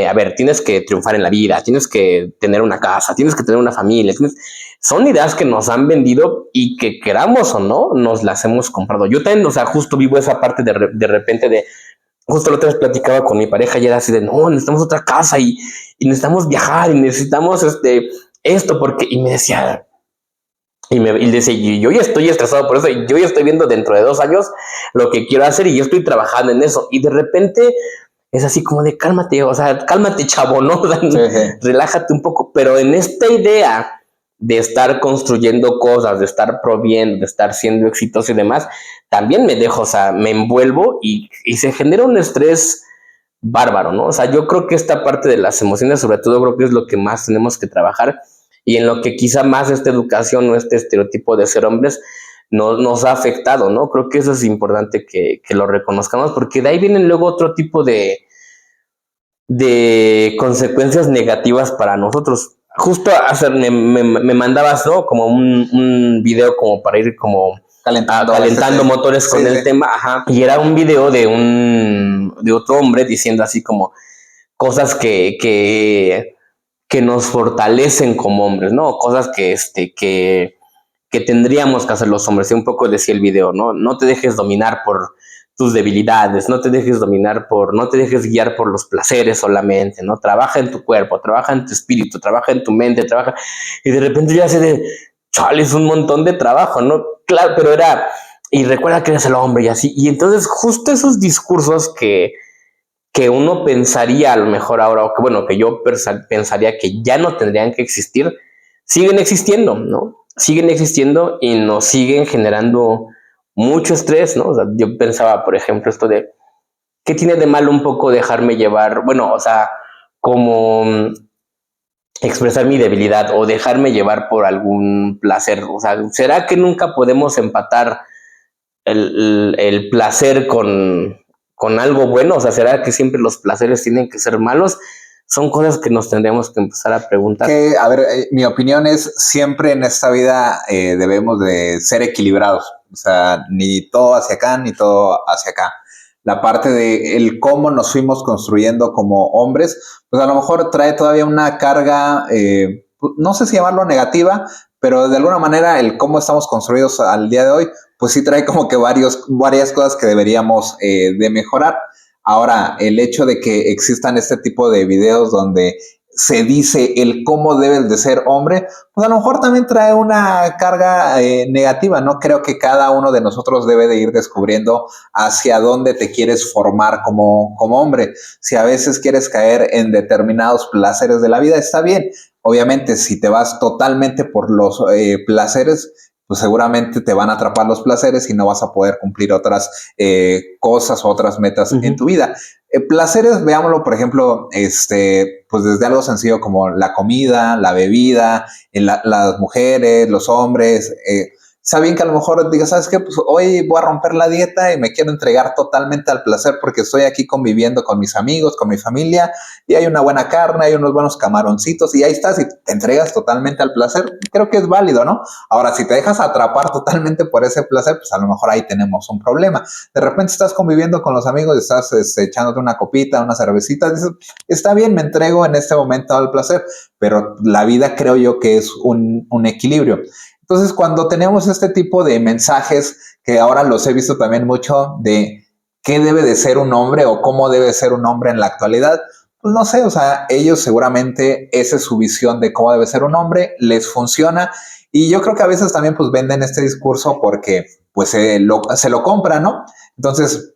a ver, tienes que triunfar en la vida, tienes que tener una casa, tienes que tener una familia, son ideas que nos han vendido y que queramos o no, nos las hemos comprado. Yo también, o sea, justo vivo esa parte de repente justo la otra vez platicaba con mi pareja y era así de, no, necesitamos otra casa y necesitamos viajar y necesitamos esto, porque, y me decía... Y dice, yo ya estoy estresado por eso, y yo ya estoy viendo dentro de 2 años lo que quiero hacer y yo estoy trabajando en eso. Y de repente es así como de cálmate, o sea, cálmate, chavo, ¿no? Relájate un poco. Pero en esta idea de estar construyendo cosas, de estar proviendo, de estar siendo exitoso y demás, también me dejo, o sea, me envuelvo y se genera un estrés bárbaro, ¿no? O sea, yo creo que esta parte de las emociones, sobre todo, creo que es lo que más tenemos que trabajar. Y en lo que quizá más esta educación o este estereotipo de ser hombres nos ha afectado, ¿no? Creo que eso es importante que lo reconozcamos, porque de ahí vienen luego otro tipo de consecuencias negativas para nosotros. Justo me mandabas, ¿no? Como un video como para ir como calentando motores con el tema, ajá. Y era un video de otro hombre diciendo así como cosas que nos fortalecen como hombres, ¿no? Cosas que tendríamos que hacer los hombres. Y un poco decía el video, ¿no? No te dejes dominar por tus debilidades, no te dejes guiar por los placeres solamente, ¿no? Trabaja en tu cuerpo, trabaja en tu espíritu, trabaja en tu mente, y de repente ya chale, es un montón de trabajo, ¿no? Claro, pero y recuerda que eres el hombre y así. Y entonces justo esos discursos que uno pensaría a lo mejor ahora, o que bueno, que yo pensaría que ya no tendrían que existir, siguen existiendo, ¿no? Siguen existiendo y nos siguen generando mucho estrés, ¿no? O sea, yo pensaba, por ejemplo, esto de, ¿qué tiene de malo un poco dejarme llevar? Bueno, o sea, como expresar mi debilidad o dejarme llevar por algún placer. O sea, ¿será que nunca podemos empatar el placer con algo bueno? O sea, ¿será que siempre los placeres tienen que ser malos? Son cosas que nos tendríamos que empezar a preguntar. A ver, mi opinión es siempre en esta vida debemos de ser equilibrados. O sea, ni todo hacia acá, ni todo hacia acá. La parte de el cómo nos fuimos construyendo como hombres, pues a lo mejor trae todavía una carga, no sé si llamarlo negativa, pero de alguna manera el cómo estamos construidos al día de hoy, pues sí trae como que varias cosas que deberíamos de mejorar. Ahora, el hecho de que existan este tipo de videos donde se dice el cómo debes de ser hombre, pues a lo mejor también trae una carga negativa, ¿no? Creo que cada uno de nosotros debe de ir descubriendo hacia dónde te quieres formar como hombre. Si a veces quieres caer en determinados placeres de la vida, está bien. Obviamente, si te vas totalmente por los placeres, pues seguramente te van a atrapar los placeres y no vas a poder cumplir otras cosas o otras metas en tu vida. Placeres, veámoslo, por ejemplo, pues desde algo sencillo como la comida, la bebida, las mujeres, los hombres. está bien que a lo mejor digas, ¿sabes qué? Pues hoy voy a romper la dieta y me quiero entregar totalmente al placer porque estoy aquí conviviendo con mis amigos, con mi familia, y hay una buena carne, hay unos buenos camaroncitos, y ahí estás y te entregas totalmente al placer. Creo que es válido, ¿no? Ahora, si te dejas atrapar totalmente por ese placer, pues a lo mejor ahí tenemos un problema. De repente estás conviviendo con los amigos, estás echándote una copita, una cervecita, dices, está bien, me entrego en este momento al placer, pero la vida creo yo que es un equilibrio. Entonces, cuando tenemos este tipo de mensajes, que ahora los he visto también mucho de qué debe de ser un hombre o cómo debe ser un hombre en la actualidad, pues no sé, o sea, ellos seguramente esa es su visión de cómo debe ser un hombre, les funciona, y yo creo que a veces también pues venden este discurso porque pues se lo compran, ¿no? Entonces,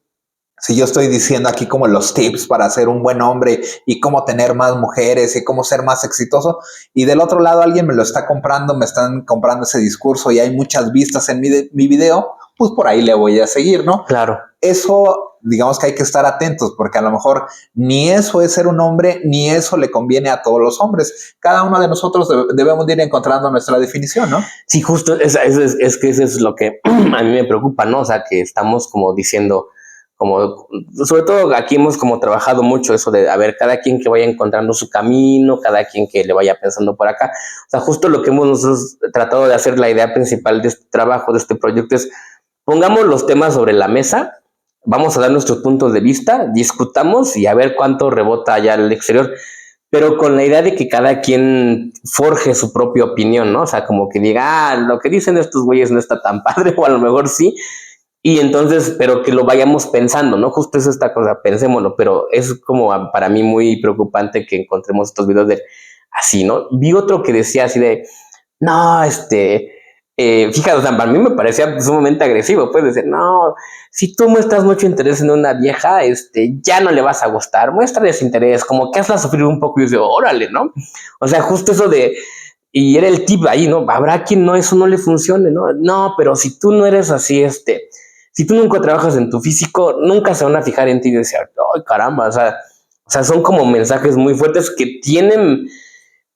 si yo estoy diciendo aquí como los tips para ser un buen hombre y cómo tener más mujeres y cómo ser más exitoso, y del otro lado alguien me lo está comprando, me están comprando ese discurso y hay muchas vistas en mi video, pues por ahí le voy a seguir, ¿no? Claro. Eso, digamos que hay que estar atentos porque a lo mejor ni eso es ser un hombre, ni eso le conviene a todos los hombres. Cada uno de nosotros debemos ir encontrando nuestra definición, ¿no? Sí, justo es que eso es lo que a mí me preocupa, ¿no? O sea, que estamos como diciendo, como, sobre todo aquí hemos como trabajado mucho eso de, a ver, cada quien que vaya encontrando su camino, cada quien que le vaya pensando por acá. O sea, justo lo que hemos nosotros tratado de hacer, la idea principal de este trabajo, de este proyecto es, pongamos los temas sobre la mesa, vamos a dar nuestros puntos de vista, discutamos y a ver cuánto rebota allá al exterior, pero con la idea de que cada quien forje su propia opinión, ¿no? O sea, como que diga, lo que dicen estos güeyes no está tan padre, o a lo mejor sí, y entonces, pero que lo vayamos pensando, ¿no? Justo es esta cosa, pensémoslo, pero es como para mí muy preocupante que encontremos estos videos de así, ¿no? Vi otro que decía así de, no, fíjate, o sea, para mí me parecía sumamente agresivo, puedes decir, no, si tú muestras mucho interés en una vieja, ya no le vas a gustar, muestra desinterés, como que hazla sufrir un poco y dice, órale, ¿no? O sea, justo eso de, y era el tip ahí, ¿no? Habrá quien no, eso no le funcione, ¿no? No, pero si tú no eres así, si tú nunca trabajas en tu físico, nunca se van a fijar en ti y decir, ay, caramba, o sea, son como mensajes muy fuertes que tienen,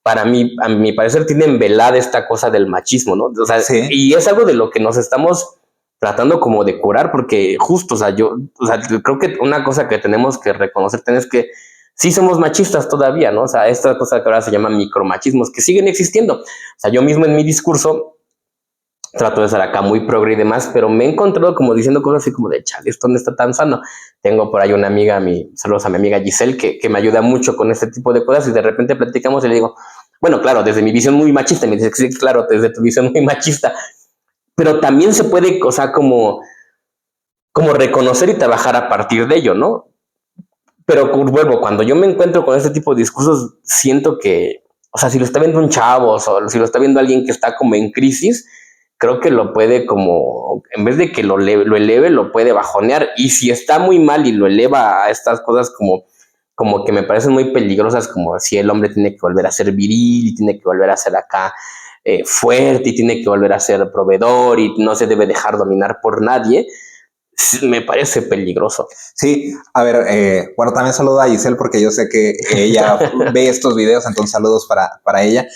para mí, a mi parecer, tienen velada esta cosa del machismo, ¿no? O sea, Sí. y es algo de lo que nos estamos tratando como de curar, porque justo, o sea, creo que una cosa que tenemos que reconocer es que sí somos machistas todavía, ¿no? O sea, esta cosa que ahora se llama micromachismos, que siguen existiendo. O sea, yo mismo en mi discurso trato de ser acá muy progre y demás, pero me he encontrado como diciendo cosas así como de, chale, esto no está tan sano. Tengo por ahí una amiga, saludos a mi amiga Giselle, que me ayuda mucho con este tipo de cosas y de repente platicamos y le digo, bueno, claro, desde mi visión muy machista, y me dice, sí, claro, desde tu visión muy machista, pero también se puede, o sea, como reconocer y trabajar a partir de ello, ¿no? Pero vuelvo, cuando yo me encuentro con este tipo de discursos, siento que, o sea, si lo está viendo un chavo o si lo está viendo alguien que está como en crisis, creo que lo puede como, en vez de que lo eleve, lo puede bajonear. Y si está muy mal y lo eleva a estas cosas como que me parecen muy peligrosas, como si el hombre tiene que volver a ser viril y tiene que volver a ser acá fuerte y tiene que volver a ser proveedor y no se debe dejar dominar por nadie, me parece peligroso. Sí, a ver, bueno, también saludo a Giselle porque yo sé que ella ve estos videos, entonces saludos para ella.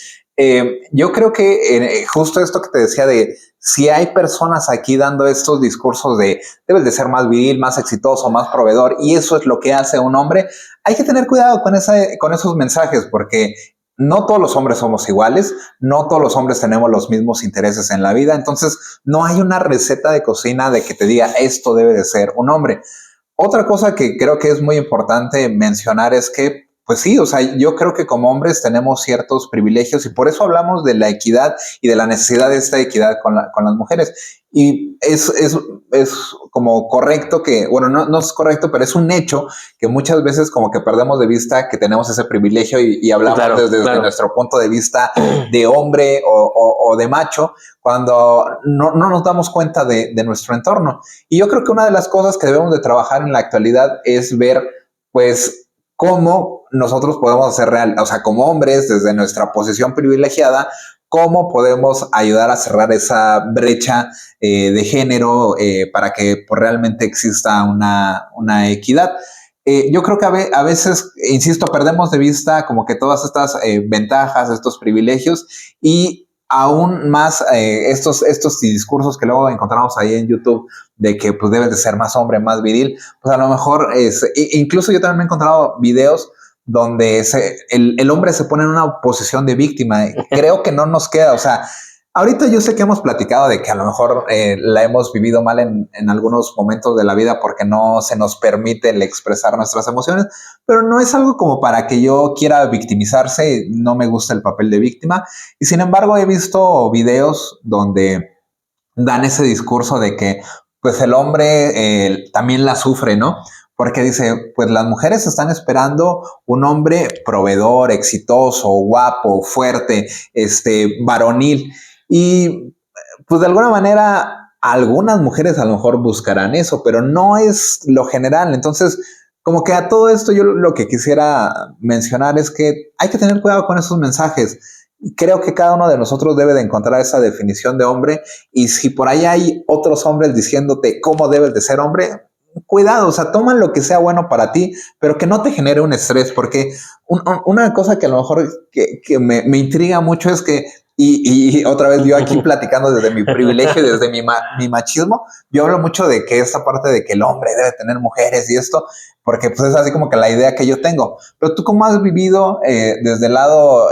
Yo creo que justo esto que te decía de si hay personas aquí dando estos discursos de debes de ser más viril, más exitoso, más proveedor, y eso es lo que hace un hombre, hay que tener cuidado con esos mensajes porque no todos los hombres somos iguales, no todos los hombres tenemos los mismos intereses en la vida, entonces no hay una receta de cocina de que te diga esto debe de ser un hombre. Otra cosa que creo que es muy importante mencionar es que, pues sí, o sea, yo creo que como hombres tenemos ciertos privilegios y por eso hablamos de la equidad y de la necesidad de esta equidad con las mujeres. Y es como correcto que, bueno, no es correcto, pero es un hecho que muchas veces como que perdemos de vista que tenemos ese privilegio y hablamos desde nuestro punto de vista de hombre o de macho, cuando no nos damos cuenta de nuestro entorno. Y yo creo que una de las cosas que debemos de trabajar en la actualidad es ver, pues, cómo nosotros podemos hacer real, o sea, como hombres, desde nuestra posición privilegiada, cómo podemos ayudar a cerrar esa brecha de género para que pues, realmente exista una equidad. Yo creo que a veces, insisto, perdemos de vista como que todas estas ventajas, estos privilegios y aún más estos discursos que luego encontramos ahí en YouTube de que pues debes de ser más hombre, más viril, pues a lo mejor incluso yo también me he encontrado videos donde el hombre se pone en una posición de víctima. Creo que no nos queda, o sea, ahorita yo sé que hemos platicado de que a lo mejor la hemos vivido mal en algunos momentos de la vida porque no se nos permite el expresar nuestras emociones, pero no es algo como para que yo quiera victimizarse, no me gusta el papel de víctima, y sin embargo he visto videos donde dan ese discurso de que pues el hombre también la sufre, ¿no? Porque dice, pues las mujeres están esperando un hombre proveedor, exitoso, guapo, fuerte, varonil. Y pues de alguna manera algunas mujeres a lo mejor buscarán eso, pero no es lo general. Entonces, como que a todo esto yo lo que quisiera mencionar es que hay que tener cuidado con esos mensajes. Creo que cada uno de nosotros debe de encontrar esa definición de hombre, y si por ahí hay otros hombres diciéndote cómo debes de ser hombre, cuidado, o sea, toma lo que sea bueno para ti, pero que no te genere un estrés, porque una cosa que a lo mejor que me intriga mucho es que, y otra vez yo aquí platicando desde mi privilegio, desde mi machismo, yo hablo mucho de que esta parte de que el hombre debe tener mujeres y esto, porque pues es así como que la idea que yo tengo, pero tú cómo has vivido desde el lado...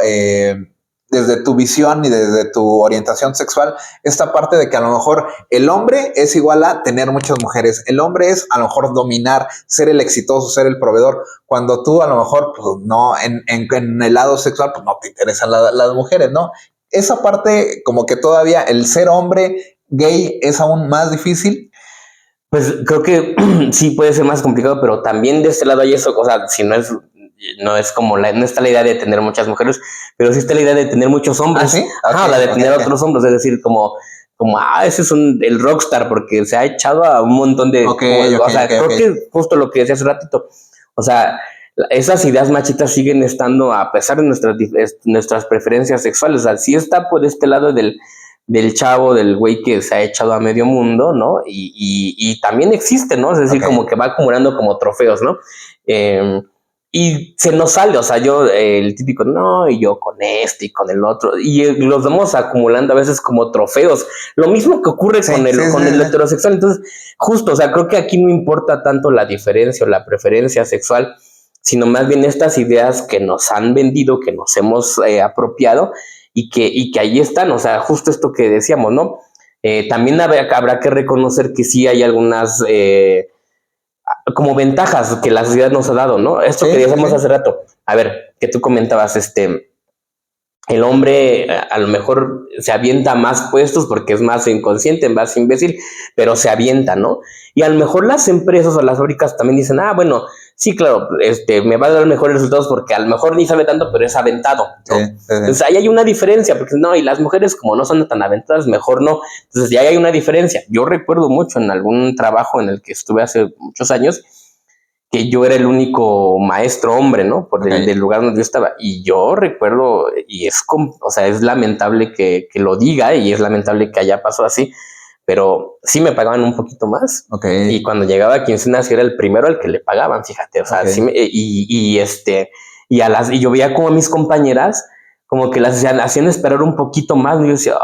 desde tu visión y desde tu orientación sexual, esta parte de que a lo mejor el hombre es igual a tener muchas mujeres, el hombre es a lo mejor dominar, ser el exitoso, ser el proveedor, cuando tú a lo mejor pues, no, en el lado sexual pues no te interesan las mujeres, ¿no? Esa parte como que todavía el ser hombre gay es aún más difícil. Pues creo que sí puede ser más complicado, pero también de este lado hay eso, o sea, si no es como no está la idea de tener muchas mujeres, pero sí está la idea de tener muchos hombres. ¿Ah, sí? Ajá, Okay, la de tener otros hombres, es decir, como ese es el rockstar, porque se ha echado a un montón de... o sea, creo que justo lo que decía hace ratito, o sea, esas ideas machistas siguen estando a pesar de nuestras preferencias sexuales, o sea, sí está por este lado del chavo, del güey que se ha echado a medio mundo, ¿no? Y también existe, ¿no? Es decir, como que va acumulando como trofeos, ¿no? Y se nos sale, o sea, yo, el típico, no, y yo con este y con el otro, y los vamos acumulando a veces como trofeos. Lo mismo que ocurre con el heterosexual. Entonces, justo, o sea, creo que aquí no importa tanto la diferencia o la preferencia sexual, sino más bien estas ideas que nos han vendido, que nos hemos apropiado, y que ahí están, o sea, justo esto que decíamos, ¿no? También habrá que reconocer que sí hay algunas como ventajas que la sociedad nos ha dado, ¿no? Esto que decíamos hace rato, a ver, que tú comentabas, el hombre a lo mejor se avienta más puestos porque es más inconsciente, más imbécil, pero se avienta, ¿no? Y a lo mejor las empresas o las fábricas también dicen, bueno, sí, claro, me va a dar mejores resultados porque a lo mejor ni sabe tanto, pero es aventado, ¿no? Entonces ahí hay una diferencia, porque no, y las mujeres como no son tan aventadas, mejor no. Entonces ya hay una diferencia. Yo recuerdo mucho en algún trabajo en el que estuve hace muchos años, que yo era el único maestro hombre, ¿no? Del lugar donde yo estaba. Y yo recuerdo, y o sea, es lamentable que lo diga y es lamentable que haya pasado así, pero sí me pagaban un poquito más. Y cuando llegaba a quincena, sí era el primero al que le pagaban, fíjate. O sea, sí y yo veía como a mis compañeras como que las hacían esperar un poquito más. Y yo decía,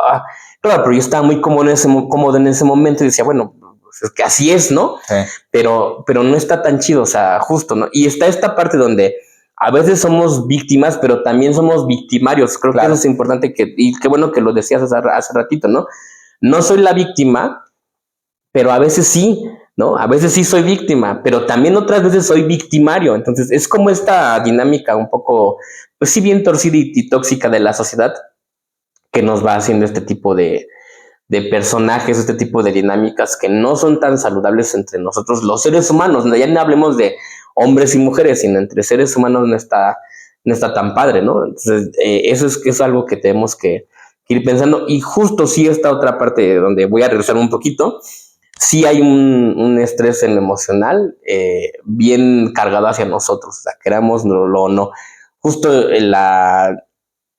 claro, pero yo estaba muy cómodo en ese momento y decía, bueno, es que así es, ¿no? Sí. Pero no está tan chido, o sea, justo, ¿no? Y está esta parte donde a veces somos víctimas, pero también somos victimarios. Creo que eso es importante, y qué bueno que lo decías hace ratito, ¿no? No soy la víctima, pero a veces sí, ¿no? A veces sí soy víctima, pero también otras veces soy victimario. Entonces es como esta dinámica un poco, pues sí, bien torcida y tóxica de la sociedad que nos va haciendo este tipo de personajes, este tipo de dinámicas que no son tan saludables entre nosotros los seres humanos. Ya no hablemos de hombres y mujeres, sino entre seres humanos no está tan padre, ¿no? Entonces eso es algo que tenemos que ir pensando. Y justo sí, esta otra parte donde voy a regresar un poquito, sí hay un estrés en lo emocional bien cargado hacia nosotros, o sea, querámoslo o no. Justo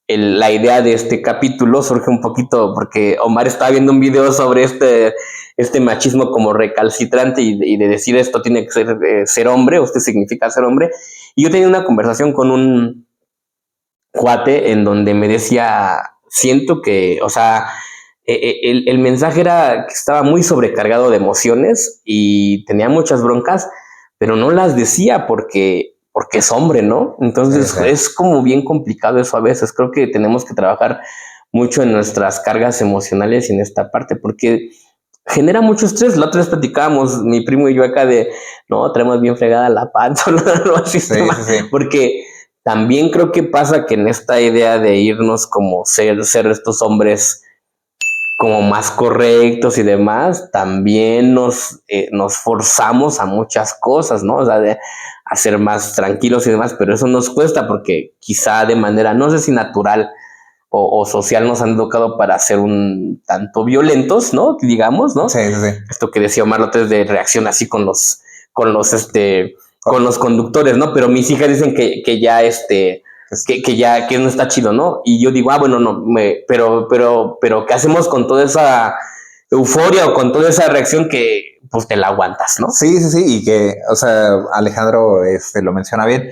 la idea de este capítulo surge un poquito porque Omar estaba viendo un video sobre este machismo como recalcitrante y de decir esto tiene que ser hombre, o esto significa ser hombre. Y yo tenía una conversación con un cuate en donde me decía, siento que, o sea, el mensaje era que estaba muy sobrecargado de emociones y tenía muchas broncas, pero no las decía porque es hombre, ¿no? Entonces Sí, sí. es como bien complicado eso a veces. Creo que tenemos que trabajar mucho en nuestras cargas emocionales y en esta parte, porque genera mucho estrés. La otra vez platicábamos, mi primo y yo acá de, no, traemos bien fregada la panza, no, así Sí, sí, sí. porque también creo que pasa que en esta idea de irnos como ser estos hombres como más correctos y demás, también nos forzamos a muchas cosas, ¿no? O sea, a ser más tranquilos y demás, pero eso nos cuesta porque quizá de manera, no sé si natural o social nos han educado para ser un tanto violentos, ¿no? Digamos, ¿no? Sí, sí, sí. Esto que decía Omar López de reacción así con los conductores, ¿no? Pero mis hijas dicen que ya que no está chido, ¿no? Y yo digo, bueno, no, pero ¿qué hacemos con toda esa euforia o con toda esa reacción que pues te la aguantas, ¿no? Sí, sí, sí, y que, o sea, Alejandro lo menciona bien.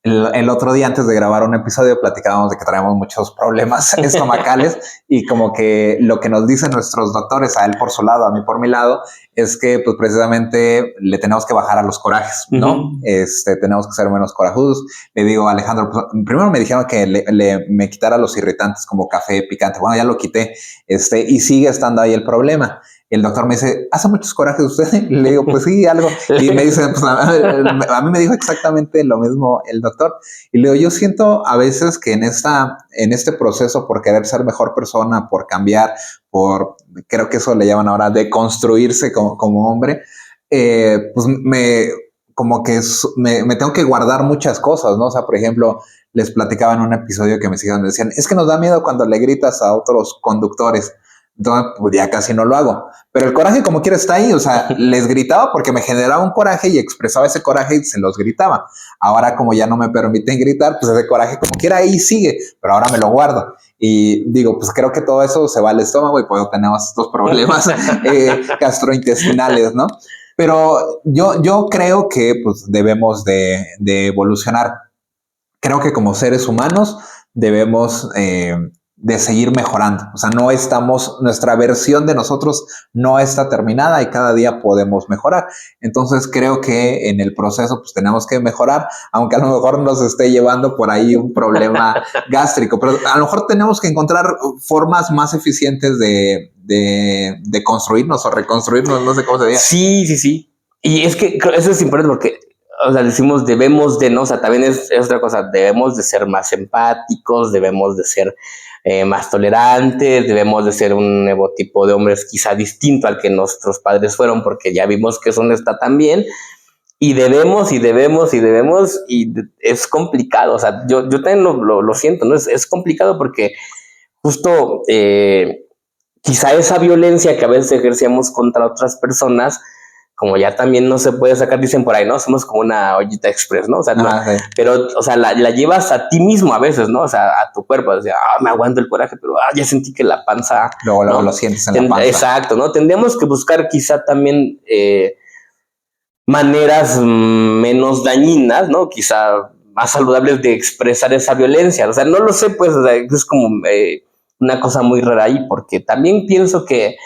El otro día antes de grabar un episodio platicábamos de que traemos muchos problemas estomacales y como que lo que nos dicen nuestros doctores, a él por su lado, a mí por mi lado, es que pues precisamente le tenemos que bajar a los corajes, ¿no? Tenemos que ser menos corajudos. Le digo a Alejandro, pues, primero me dijeron que me quitara los irritantes como café picante. Bueno, ya lo quité, y sigue estando ahí el problema. Y el doctor me dice, ¿hace muchos corajes usted? Y le digo, pues sí, algo. Y me dice, pues a mí me dijo exactamente lo mismo el doctor. Y le digo, yo siento a veces que en este proceso por querer ser mejor persona, por cambiar, creo que eso le llaman ahora deconstruirse como hombre, pues como que me tengo que guardar muchas cosas, ¿no? O sea, por ejemplo, les platicaba en un episodio que mis hijas me decían, es que nos da miedo cuando le gritas a otros conductores. Entonces, pues ya casi no lo hago. Pero el coraje como quiera está ahí. O sea, les gritaba porque me generaba un coraje y expresaba ese coraje y se los gritaba. Ahora como ya no me permiten gritar, pues ese coraje como quiera ahí sigue, pero ahora me lo guardo. Y digo, pues creo que todo eso se va al estómago y pues tenemos estos problemas gastrointestinales, ¿no? Pero yo creo que pues debemos de evolucionar. Creo que como seres humanos debemos de seguir mejorando. O sea, nuestra versión de nosotros no está terminada y cada día podemos mejorar. Entonces creo que en el proceso pues tenemos que mejorar, aunque a lo mejor nos esté llevando por ahí un problema gástrico, pero a lo mejor tenemos que encontrar formas más eficientes de construirnos o reconstruirnos, no sé cómo se diga. Sí. Y es que eso es importante porque, o sea, decimos debemos de, ¿no? O sea, también es otra cosa, debemos de ser más empáticos, debemos de ser más tolerantes, debemos de ser un nuevo tipo de hombres quizá distinto al que nuestros padres fueron, porque ya vimos que eso no está tan bien, y debemos, y es complicado, o sea, yo también lo siento, ¿no? Es complicado porque justo quizá esa violencia que a veces ejercíamos contra otras personas, como ya también no se puede sacar, dicen por ahí, ¿no? Somos como una ollita express, ¿no? O sea, Sí. pero, o sea, la llevas a ti mismo a veces, ¿no? O sea, a tu cuerpo, o sea, me aguanto el coraje, pero ya sentí que la panza... Luego ¿no? lo sientes en la panza. Exacto, ¿no? Tendríamos que buscar quizá también maneras menos dañinas, ¿no? Quizá más saludables de expresar esa violencia. O sea, no lo sé, pues, o sea, es como una cosa muy rara ahí, porque también pienso que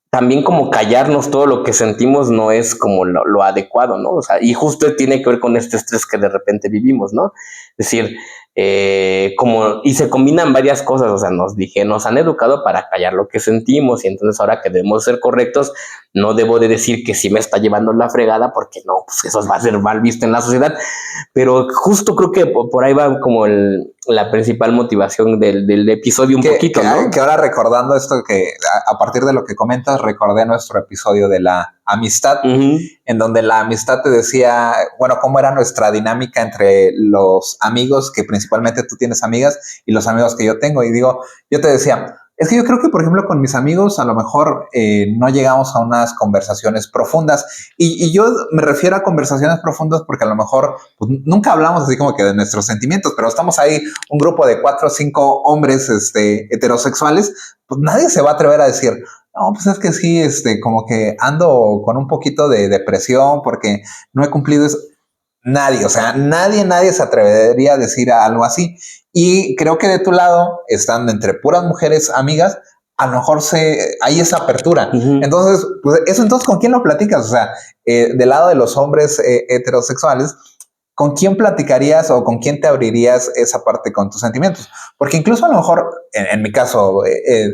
también como callarnos todo lo que sentimos no es como lo adecuado, ¿no? O sea, y justo tiene que ver con este estrés que de repente vivimos, ¿no? Es decir, y se combinan varias cosas, o sea, nos han educado para callar lo que sentimos y entonces ahora que debemos ser correctos, no debo de decir que sí me está llevando la fregada porque no, pues eso va a ser mal visto en la sociedad, pero justo creo que por ahí va como la principal motivación del episodio un poquito, ¿no? Que ahora recordando esto que a partir de lo que comentas, recordé nuestro episodio de la amistad, en donde la amistad te decía, bueno, cómo era nuestra dinámica entre los amigos, que principalmente tú tienes amigas, y los amigos que yo tengo. Y digo, yo te decía, es que yo creo que, por ejemplo, con mis amigos a lo mejor no llegamos a unas conversaciones profundas. Y yo me refiero a conversaciones profundas porque a lo mejor pues, nunca hablamos así como que de nuestros sentimientos, pero estamos ahí un grupo de 4 o 5 hombres heterosexuales, pues nadie se va a atrever a decir, no, pues es que sí, como que ando con un poquito de depresión porque no he cumplido eso. Nadie, o sea, nadie se atrevería a decir algo así. Y creo que de tu lado, estando entre puras mujeres amigas, a lo mejor hay esa apertura. Entonces, pues eso entonces, ¿con quién lo platicas? O sea, del lado de los hombres heterosexuales, ¿con quién platicarías o con quién te abrirías esa parte con tus sentimientos? Porque incluso a lo mejor, en mi caso,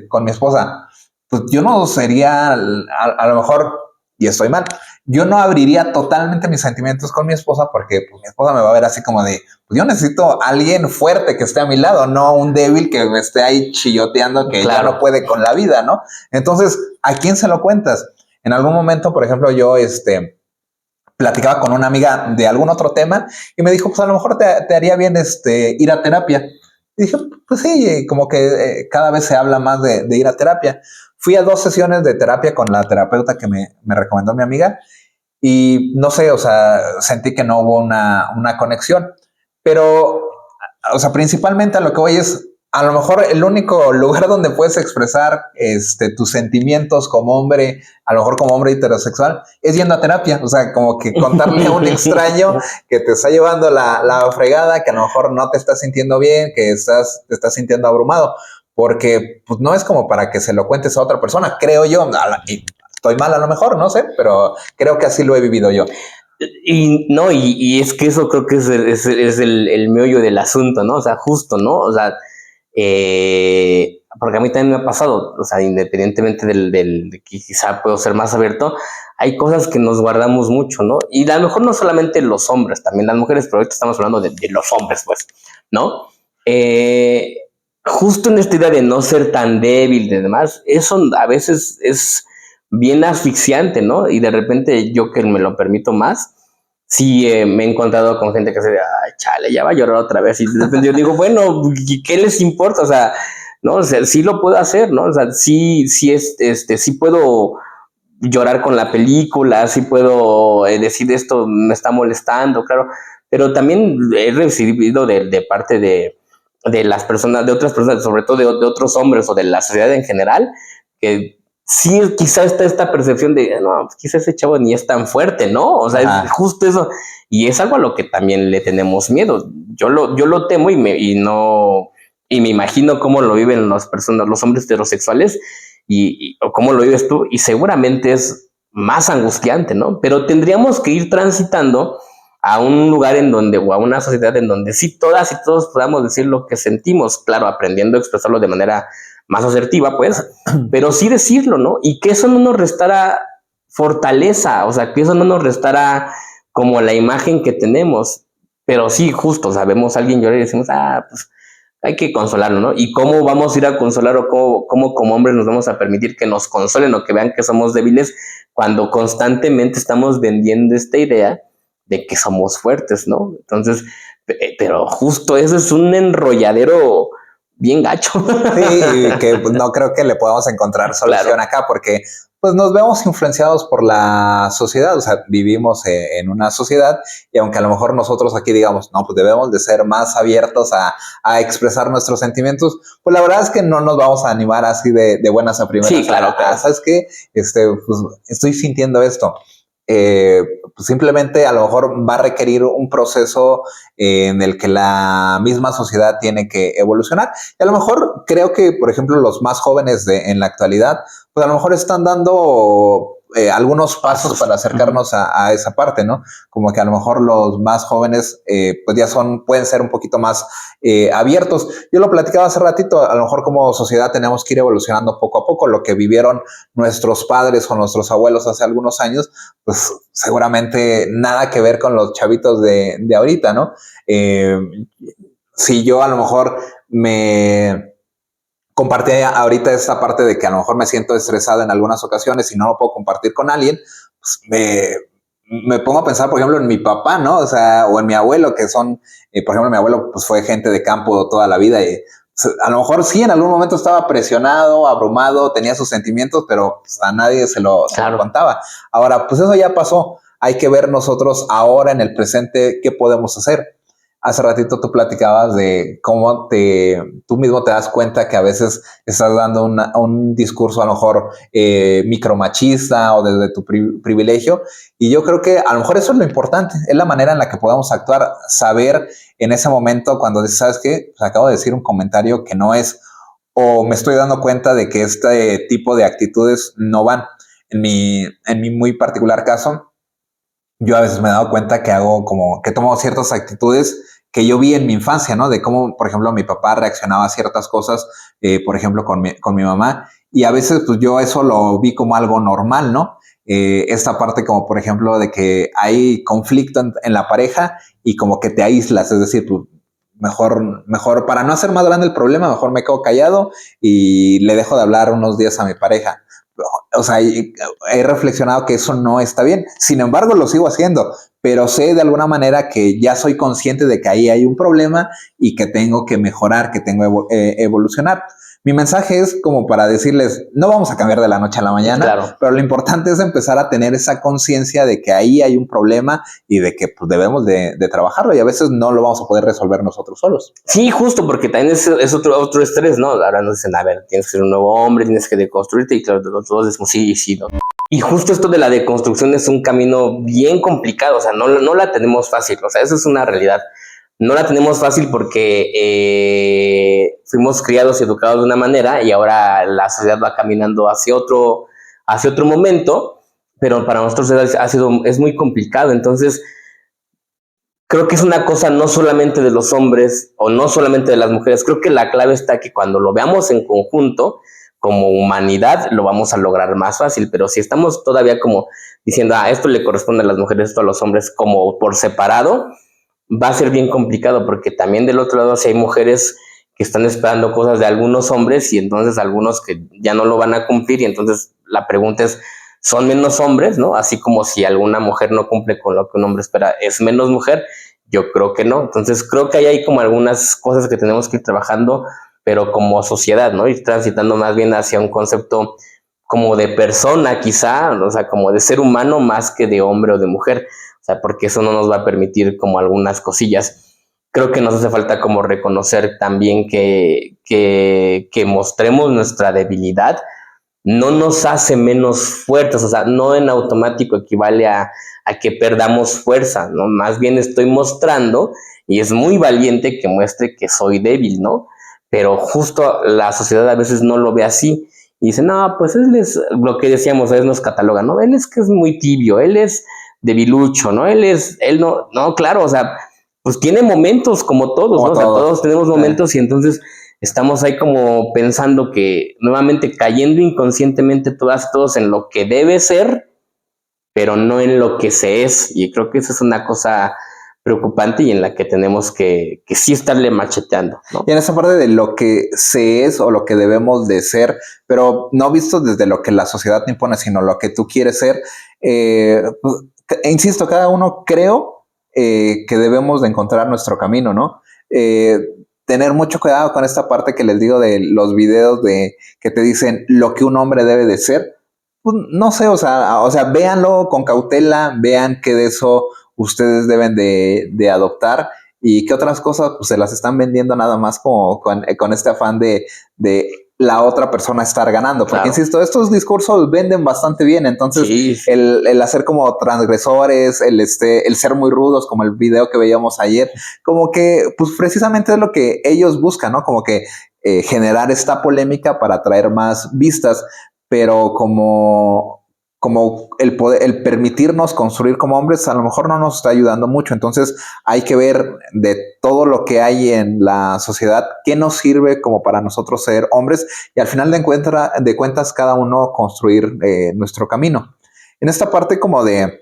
con mi esposa, pues yo no sería, a lo mejor, y estoy mal, yo no abriría totalmente mis sentimientos con mi esposa porque pues, mi esposa me va a ver así como de, pues yo necesito a alguien fuerte que esté a mi lado, no un débil que me esté ahí chilloteando que ya no puede con la vida, ¿no? Entonces, ¿a quién se lo cuentas? En algún momento, por ejemplo, yo platicaba con una amiga de algún otro tema y me dijo, pues a lo mejor te haría bien ir a terapia. Y dije, pues sí, como que cada vez se habla más de ir a terapia. Fui a 2 sesiones de terapia con la terapeuta que me recomendó mi amiga y no sé, o sea, sentí que no hubo una conexión, pero, o sea, principalmente a lo que voy es, a lo mejor el único lugar donde puedes expresar tus sentimientos como hombre, a lo mejor como hombre heterosexual, es yendo a terapia. O sea, como que contarle a un extraño que te está llevando la fregada, que a lo mejor no te estás sintiendo bien, que te estás sintiendo abrumado, porque pues no es como para que se lo cuentes a otra persona, creo yo. Y estoy mal a lo mejor, no sé, pero creo que así lo he vivido yo. Y no, y es que eso creo que es el meollo del asunto, ¿no? O sea, justo, ¿no? O sea, porque a mí también me ha pasado, o sea, independientemente de que quizá puedo ser más abierto, hay cosas que nos guardamos mucho, ¿no? Y a lo mejor no solamente los hombres, también las mujeres, pero ahorita estamos hablando de los hombres, pues, ¿no? Justo en esta idea de no ser tan débil y demás, eso a veces es bien asfixiante, ¿no? Y de repente yo que me lo permito más, sí me he encontrado con gente que se dice, ay, chale, ya va a llorar otra vez. Y de repente yo digo, bueno, ¿qué les importa? O sea, ¿no? O sea, sí lo puedo hacer, ¿no? O sea, sí sí puedo llorar con la película, sí puedo decir esto me está molestando, claro, pero también he recibido de parte de las personas, de otras personas, sobre todo de otros hombres o de la sociedad en general, que sí, quizá está esta percepción de, no, pues quizá ese chavo ni es tan fuerte, ¿no? O sea, es justo eso. Y es algo a lo que también le tenemos miedo. Yo lo temo y me imagino cómo lo viven las personas, los hombres heterosexuales o cómo lo vives tú. Y seguramente es más angustiante, ¿no? Pero tendríamos que ir transitando a un lugar en donde, o a una sociedad en donde sí todas y todos podamos decir lo que sentimos, claro, aprendiendo a expresarlo de manera más asertiva, pues, pero sí decirlo, ¿no? Y que eso no nos restara fortaleza, o sea, que eso no nos restara como la imagen que tenemos, pero sí, justo, o sea, vemos a alguien llorar y decimos, pues hay que consolarlo, ¿no? ¿Y cómo vamos a ir a consolar o cómo como hombres nos vamos a permitir que nos consolen o que vean que somos débiles cuando constantemente estamos vendiendo esta idea de que somos fuertes, ¿no? Entonces, pero justo eso es un enrolladero bien gacho. Sí, que no creo que le podamos encontrar solución acá porque pues nos vemos influenciados por la sociedad, o sea, vivimos en una sociedad y aunque a lo mejor nosotros aquí digamos, no, pues debemos de ser más abiertos a expresar nuestros sentimientos, pues la verdad es que no nos vamos a animar así de buenas a primeras. Sí, claro. ¿Sabes qué? Pues estoy sintiendo esto. Pues simplemente a lo mejor va a requerir un proceso en el que la misma sociedad tiene que evolucionar. Y a lo mejor creo que, por ejemplo, los más jóvenes en la actualidad, pues a lo mejor están dando algunos pasos para acercarnos a esa parte, ¿no? Como que a lo mejor los más jóvenes pues ya pueden ser un poquito más abiertos. Yo lo platicaba hace ratito, a lo mejor como sociedad tenemos que ir evolucionando poco a poco. Lo que vivieron nuestros padres o nuestros abuelos hace algunos años, pues seguramente nada que ver con los chavitos de ahorita, ¿no? Si yo a lo mejor me compartí ahorita esta parte de que a lo mejor me siento estresado en algunas ocasiones y no lo puedo compartir con alguien, pues me pongo a pensar, por ejemplo, en mi papá, ¿no? O sea, o en mi abuelo, que son, por ejemplo, mi abuelo pues fue gente de campo toda la vida y a lo mejor sí, en algún momento estaba presionado, abrumado, tenía sus sentimientos, pero pues, a nadie se lo contaba. Ahora, pues eso ya pasó. Hay que ver nosotros ahora en el presente qué podemos hacer. hace ratito tú platicabas de cómo tú mismo te das cuenta que a veces estás dando un discurso a lo mejor micromachista o desde tu privilegio. Y yo creo que a lo mejor eso es lo importante, es la manera en la que podamos actuar, saber en ese momento cuando dices, ¿sabes qué? Pues acabo de decir un comentario que no es, o me estoy dando cuenta de que este tipo de actitudes no van. En mi muy particular caso, yo a veces me he dado cuenta que hago como que tomo ciertas actitudes que yo vi en mi infancia, ¿no? De cómo, por ejemplo, mi papá reaccionaba a ciertas cosas, por ejemplo, con mi mamá, y a veces pues yo eso lo vi como algo normal, ¿no? Esta parte como, por ejemplo, de que hay conflicto en la pareja y como que te aíslas, es decir, pues, mejor para no hacer más grande el problema, mejor me quedo callado y le dejo de hablar unos días a mi pareja. O sea, he reflexionado que eso no está bien. Sin embargo, lo sigo haciendo, pero sé de alguna manera que ya soy consciente de que ahí hay un problema y que tengo que mejorar, que tengo que evolucionar. Mi mensaje es como para decirles, no vamos a cambiar de la noche a la mañana, Claro. pero lo importante es empezar a tener esa conciencia de que ahí hay un problema y de que pues, debemos de trabajarlo y a veces no lo vamos a poder resolver nosotros solos. Sí, justo, porque también es otro estrés, ¿no? Ahora nos dicen, a ver, tienes que ser un nuevo hombre, tienes que deconstruirte, y claro, todos decimos, sí, sí, ¿no? Y justo esto de la deconstrucción es un camino bien complicado, o sea, no la tenemos fácil, o sea, eso es una realidad. No la tenemos fácil porque fuimos criados y educados de una manera y ahora la sociedad va caminando hacia otro momento, pero para nosotros es muy complicado. Entonces, creo que es una cosa no solamente de los hombres o no solamente de las mujeres. Creo que la clave está que cuando lo veamos en conjunto, como humanidad, lo vamos a lograr más fácil. Pero si estamos todavía como diciendo, esto le corresponde a las mujeres, esto a los hombres, como por separado, va a ser bien complicado, porque también del otro lado si hay mujeres que están esperando cosas de algunos hombres y entonces algunos que ya no lo van a cumplir, y entonces la pregunta es, ¿son menos hombres, no? Así como si alguna mujer no cumple con lo que un hombre espera, ¿es menos mujer? Yo creo que no. Entonces creo que ahí hay como algunas cosas que tenemos que ir trabajando, pero como sociedad, ¿no? Ir transitando más bien hacia un concepto como de persona quizá, o sea, como de ser humano más que de hombre o de mujer. O sea, porque eso no nos va a permitir como algunas cosillas. Creo que nos hace falta como reconocer también que mostremos nuestra debilidad. No nos hace menos fuertes, o sea, no en automático equivale a que perdamos fuerza, ¿no? Más bien estoy mostrando, y es muy valiente que muestre que soy débil, ¿no? Pero justo la sociedad a veces no lo ve así y dice, no, pues él es lo que decíamos, él nos cataloga, ¿no? Él es que es muy tibio, él es debilucho, ¿no? Él no, claro, o sea, pues tiene momentos como todos, Como ¿no? O sea, todos tenemos momentos y entonces estamos ahí como pensando que nuevamente cayendo inconscientemente todos en lo que debe ser, pero no en lo que se es. Y creo que esa es una cosa preocupante y en la que tenemos que sí estarle macheteando, ¿no? Y en esa parte de lo que se es o lo que debemos de ser, pero no visto desde lo que la sociedad te impone, sino lo que tú quieres ser. Pues, insisto, cada uno creo que debemos de encontrar nuestro camino, ¿no? Tener mucho cuidado con esta parte que les digo de los videos de que te dicen lo que un hombre debe de ser. Pues, no sé, o sea, véanlo con cautela, vean que de eso ustedes deben de adoptar y qué otras cosas pues, se las están vendiendo nada más como con este afán de la otra persona estar ganando. Porque, insisto, estos discursos venden bastante bien. Entonces, sí. El hacer como transgresores, el ser muy rudos, como el video que veíamos ayer, como que, pues precisamente es lo que ellos buscan, ¿no? Como que generar esta polémica para atraer más vistas, pero como el permitirnos construir como hombres a lo mejor no nos está ayudando mucho. Entonces hay que ver de todo lo que hay en la sociedad qué nos sirve como para nosotros ser hombres y al final de cuentas cada uno construir nuestro camino. En esta parte como de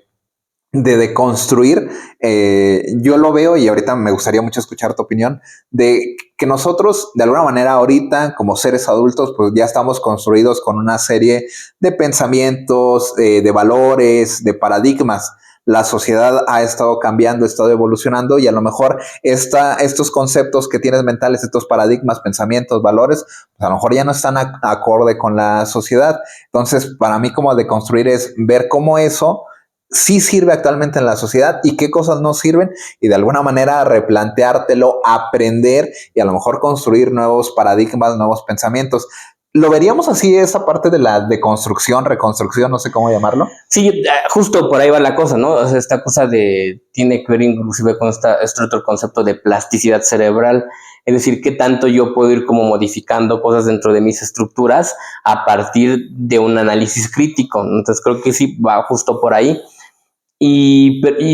construir, yo lo veo y ahorita me gustaría mucho escuchar tu opinión, de que nosotros de alguna manera ahorita como seres adultos pues ya estamos construidos con una serie de pensamientos, de valores, de paradigmas. La sociedad ha estado cambiando, ha estado evolucionando y a lo mejor estos conceptos que tienes mentales, estos paradigmas, pensamientos, valores, pues a lo mejor ya no están acorde con la sociedad. Entonces, para mí como de construir es ver cómo eso sí sirve actualmente en la sociedad y qué cosas no sirven, y de alguna manera replanteártelo, aprender y a lo mejor construir nuevos paradigmas, nuevos pensamientos. ¿Lo veríamos así, esa parte de la deconstrucción, reconstrucción, no sé cómo llamarlo? Sí, justo por ahí va la cosa, ¿no? O sea, esta cosa tiene que ver inclusive con este otro concepto de plasticidad cerebral, es decir, qué tanto yo puedo ir como modificando cosas dentro de mis estructuras a partir de un análisis crítico. Entonces creo que sí va justo por ahí.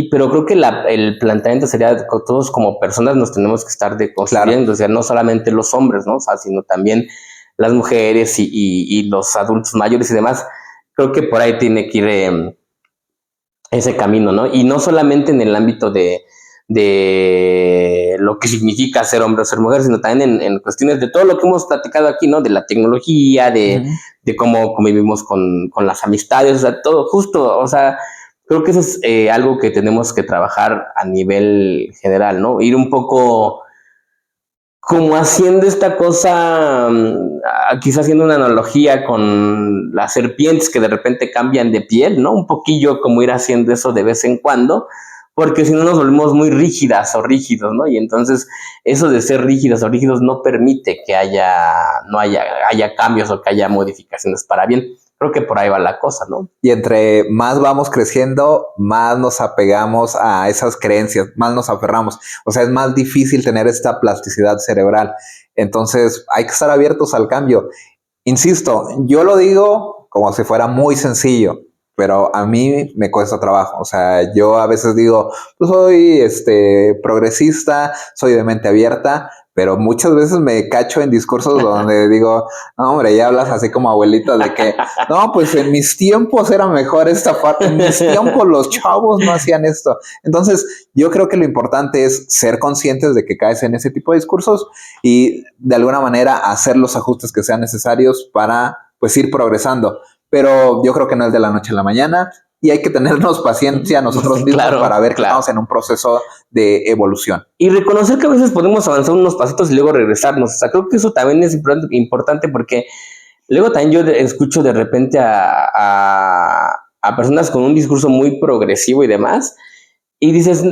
Pero creo que el planteamiento sería que todos como personas nos tenemos que estar deconstruyendo, claro. O sea, no solamente los hombres, ¿no? O sea, sino también las mujeres y los adultos mayores y demás. Creo que por ahí tiene que ir ese camino, ¿no? Y no solamente en el ámbito de lo que significa ser hombre o ser mujer, sino también en cuestiones de todo lo que hemos platicado aquí, ¿no? De la tecnología, de cómo convivimos con las amistades, o sea, todo justo, o sea, creo que eso es algo que tenemos que trabajar a nivel general, ¿no? Ir un poco como haciendo esta cosa, quizás haciendo una analogía con las serpientes que de repente cambian de piel, ¿no? Un poquillo como ir haciendo eso de vez en cuando, porque si no nos volvemos muy rígidas o rígidos, ¿no? Y entonces eso de ser rígidas o rígidos no permite que haya cambios o que haya modificaciones para bien. Creo que por ahí va la cosa, ¿no? Y entre más vamos creciendo, más nos apegamos a esas creencias, más nos aferramos. O sea, es más difícil tener esta plasticidad cerebral. Entonces, hay que estar abiertos al cambio. Insisto, yo lo digo como si fuera muy sencillo, pero a mí me cuesta trabajo. O sea, yo a veces digo, pues soy progresista, soy de mente abierta, pero muchas veces me cacho en discursos donde digo, no, hombre, ya hablas así como abuelita de que, no, pues en mis tiempos era mejor esta parte, en mis tiempos los chavos no hacían esto. Entonces, yo creo que lo importante es ser conscientes de que caes en ese tipo de discursos y de alguna manera hacer los ajustes que sean necesarios para, pues, ir progresando. Pero yo creo que no es de la noche a la mañana y hay que tenernos paciencia nosotros mismos, claro, para ver que estamos en un proceso de evolución. Y reconocer que a veces podemos avanzar unos pasitos y luego regresarnos. O sea, creo que eso también es importante porque luego también yo escucho de repente a personas con un discurso muy progresivo y demás, y dices,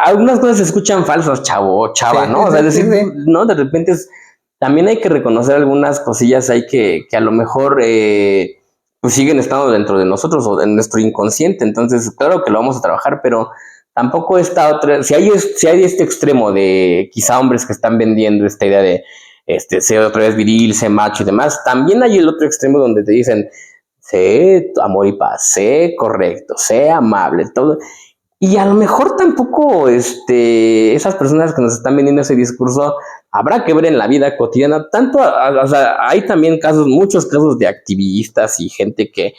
algunas cosas se escuchan falsas, chavo, chava, sí, ¿no? O sea, decir, sí. ¿No? De repente también hay que reconocer algunas cosillas ahí que a lo mejor pues siguen estando dentro de nosotros o en nuestro inconsciente. Entonces, claro que lo vamos a trabajar, pero tampoco esta otra, si hay este extremo de quizá hombres que están vendiendo esta idea de ser otra vez viril, ser macho y demás, también hay el otro extremo donde te dicen, sé amor y paz, sé correcto, sé amable, todo. Y a lo mejor tampoco esas personas que nos están vendiendo ese discurso habrá que ver en la vida cotidiana. Tanto, o sea, hay también muchos casos de activistas y gente que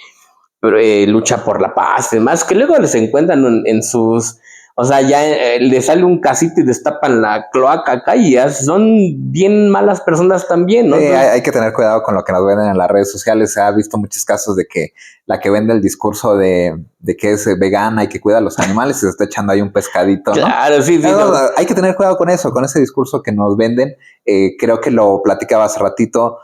lucha por la paz y demás, que luego les encuentran en sus, o sea, ya les sale un casito y destapan la cloaca acá y ya son bien malas personas también, ¿no? Hay que tener cuidado con lo que nos venden en las redes sociales. Se ha visto muchos casos de que la que vende el discurso de que es vegana y que cuida a los animales se está echando ahí un pescadito, ¿no? Claro, sí, sí. No. Hay que tener cuidado con eso, con ese discurso que nos venden. Creo que lo platicaba hace ratito.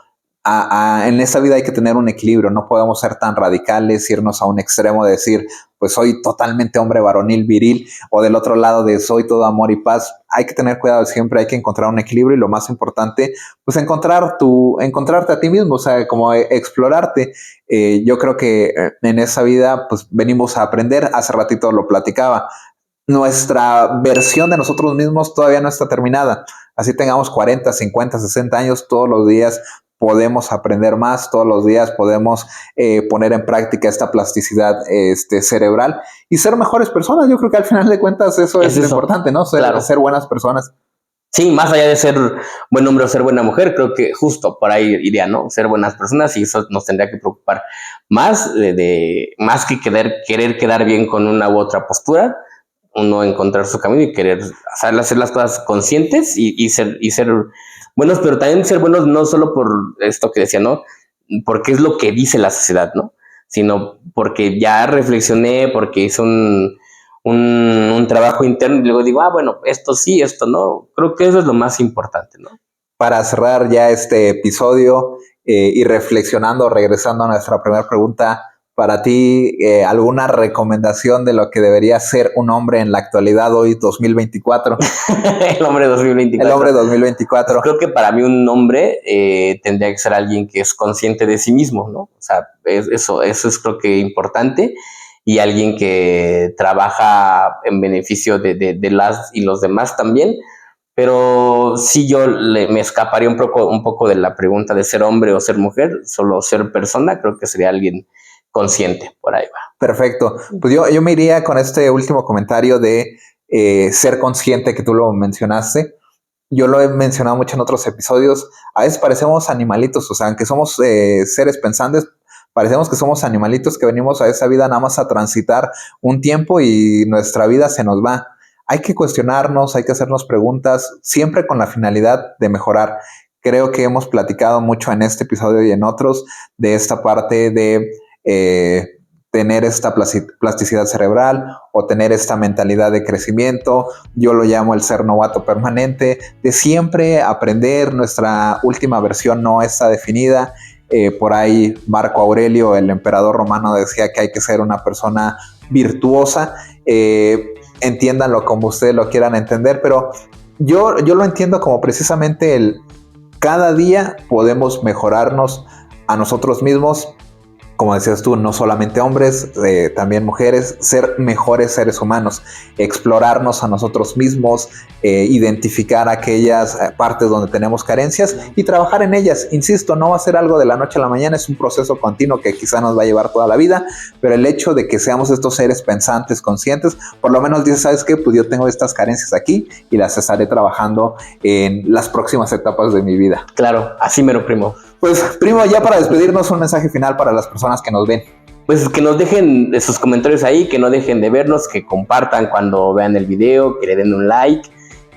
En esta vida hay que tener un equilibrio, no podemos ser tan radicales, irnos a un extremo de decir, pues soy totalmente hombre varonil, viril, o del otro lado de soy todo amor y paz. Hay que tener cuidado siempre, hay que encontrar un equilibrio y lo más importante, pues encontrarte a ti mismo, o sea, como explorarte. Yo creo que en esa vida, pues venimos a aprender, hace ratito lo platicaba, nuestra versión de nosotros mismos todavía no está terminada. Así tengamos 40, 50, 60 años, todos los días podemos aprender más, todos los días podemos poner en práctica esta plasticidad cerebral y ser mejores personas. Yo creo que al final de cuentas eso es lo importante, ¿no? Ser buenas personas. Sí, más allá de ser buen hombre o ser buena mujer, creo que justo por ahí iría, ¿no? Ser buenas personas y eso nos tendría que preocupar más más que querer quedar bien con una u otra postura, uno encontrar su camino y querer hacer las cosas conscientes y ser buenos, pero también ser buenos no solo por esto que decía, ¿no? Porque es lo que dice la sociedad, ¿no? Sino porque ya reflexioné, porque hice un trabajo interno y luego digo, bueno, esto sí, esto no. Creo que eso es lo más importante, ¿no? Para cerrar ya este episodio y reflexionando, regresando a nuestra primera pregunta, para ti alguna recomendación de lo que debería ser un hombre en la actualidad hoy 2024. El hombre 2024. El hombre 2024. Creo que para mí un hombre tendría que ser alguien que es consciente de sí mismo, ¿no? O sea, eso es creo que importante, y alguien que trabaja en beneficio de las y los demás también. Pero sí, yo me escaparía un poco de la pregunta de ser hombre o ser mujer, solo ser persona. Creo que sería alguien consciente, por ahí va. Perfecto. Pues yo me iría con este último comentario de ser consciente, que tú lo mencionaste. Yo lo he mencionado mucho en otros episodios. A veces parecemos animalitos, o sea, aunque somos seres pensantes, parecemos que somos animalitos que venimos a esa vida nada más a transitar un tiempo y nuestra vida se nos va. Hay que cuestionarnos, hay que hacernos preguntas, siempre con la finalidad de mejorar. Creo que hemos platicado mucho en este episodio y en otros de esta parte de tener esta plasticidad cerebral o tener esta mentalidad de crecimiento. Yo lo llamo el ser novato permanente, de siempre aprender. Nuestra última versión no está definida. Por ahí Marco Aurelio, el emperador romano, decía que hay que ser una persona virtuosa. Entiéndanlo como ustedes lo quieran entender, pero yo lo entiendo como precisamente cada día podemos mejorarnos a nosotros mismos. Como decías tú, no solamente hombres, también mujeres, ser mejores seres humanos, explorarnos a nosotros mismos, identificar aquellas partes donde tenemos carencias y trabajar en ellas. Insisto, no va a ser algo de la noche a la mañana, es un proceso continuo que quizá nos va a llevar toda la vida, pero el hecho de que seamos estos seres pensantes, conscientes, por lo menos dices, ¿sabes qué? Pues yo tengo estas carencias aquí y las estaré trabajando en las próximas etapas de mi vida. Claro, así mero, primo. Pues, primo, ya para despedirnos, un mensaje final para las personas que nos ven. Pues que nos dejen sus comentarios ahí, que no dejen de vernos, que compartan cuando vean el video, que le den un like,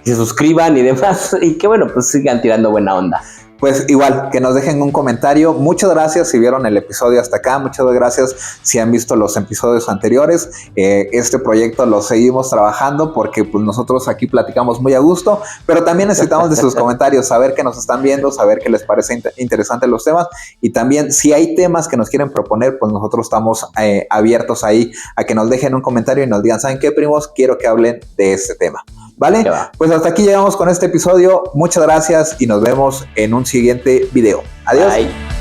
que se suscriban y demás, y que bueno, pues sigan tirando buena onda. Pues igual, que nos dejen un comentario. Muchas gracias si vieron el episodio hasta acá. Muchas gracias si han visto los episodios anteriores. Este proyecto lo seguimos trabajando porque pues nosotros aquí platicamos muy a gusto, pero también necesitamos de sus comentarios, saber que nos están viendo, saber que les parece interesantes los temas, y también si hay temas que nos quieren proponer, pues nosotros estamos abiertos ahí a que nos dejen un comentario y nos digan, ¿saben qué, primos? Quiero que hablen de este tema. ¿Vale? Pues hasta aquí llegamos con este episodio. Muchas gracias y nos vemos en un siguiente video. Adiós. Bye.